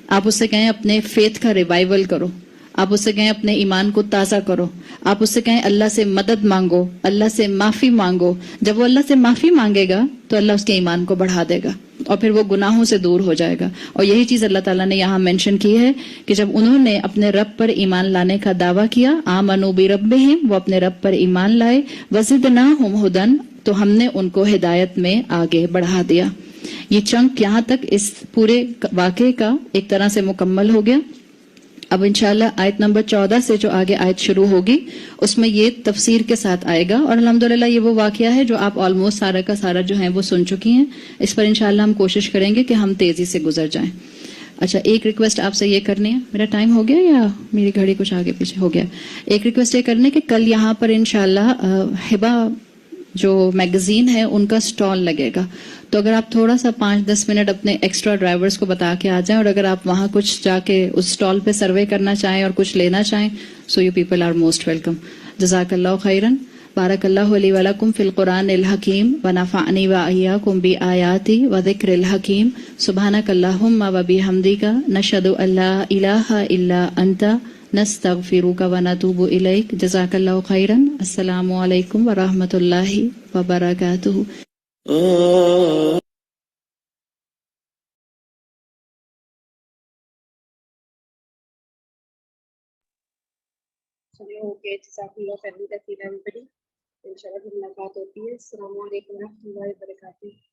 E: آپ اس سے کہیں اپنے فیتھ کا ریوائول کرو، آپ اس سے کہیں اپنے ایمان کو تازہ کرو، آپ اس سے کہیں اللہ سے مدد مانگو، اللہ سے معافی مانگو. جب وہ اللہ سے معافی مانگے گا تو اللہ اس کے ایمان کو بڑھا دے گا اور پھر وہ گناہوں سے دور ہو جائے گا. اور یہی چیز اللہ تعالیٰ نے یہاں مینشن کی ہے کہ جب انہوں نے اپنے رب پر ایمان لانے کا دعویٰ کیا، آمنوا بربہم، وہ اپنے رب پر ایمان لائے، وزدناہم ھدی، تو ہم نے ان کو ہدایت میں آگے بڑھا دیا. یہ چنک یہاں تک اس پورے واقعے کا ایک طرح سے مکمل ہو گیا. اب انشاءاللہ آیت نمبر 14 سے جو آگے آیت شروع ہوگی اس میں یہ تفسیر کے ساتھ آئے گا. اور الحمدللہ یہ وہ واقعہ ہے جو آپ آلموسٹ سارا کا سارا جو ہیں وہ سن چکی ہیں. اس پر انشاءاللہ ہم کوشش کریں گے کہ ہم تیزی سے گزر جائیں. اچھا ایک ریکویسٹ آپ سے یہ کرنی ہے، میرا ٹائم ہو گیا یا میری گھڑی کچھ آگے پیچھے ہو گیا؟ ایک ریکویسٹ یہ کرنے کہ کل یہاں پر انشاءاللہ ہبا جو میگزین ہے ان کا سٹال لگے گا. تو اگر آپ تھوڑا سا 5-10 منٹ اپنے ایکسٹرا ڈرائیورز کو بتا کے آ جائیں، اور اگر آپ وہاں کچھ جا کے اس سٹال پہ سروے کرنا چاہیں اور کچھ لینا چاہیں، so you people are most welcome. جزاک اللہ خیرن. بارک اللہ علی ولکم فی القرآن الحکیم ونفعنی وإیاکم بآیاتی وذکر الحکیم. سبحانک اللہم وبحمدک نشہد ان لا الہ الا انت نستغفرک ونتوب الیک. جزاک اللہ خیرا. السلام علیکم ورحمۃ اللہ وبرکاتہ.
A: چلیے اوکے، جزاک اللہ خیرا کثیرا ایوری بڈی. انشاءاللہ پھر ملاقات ہوتی ہے. السلام علیکم ورحمۃ اللہ وبرکاتہ.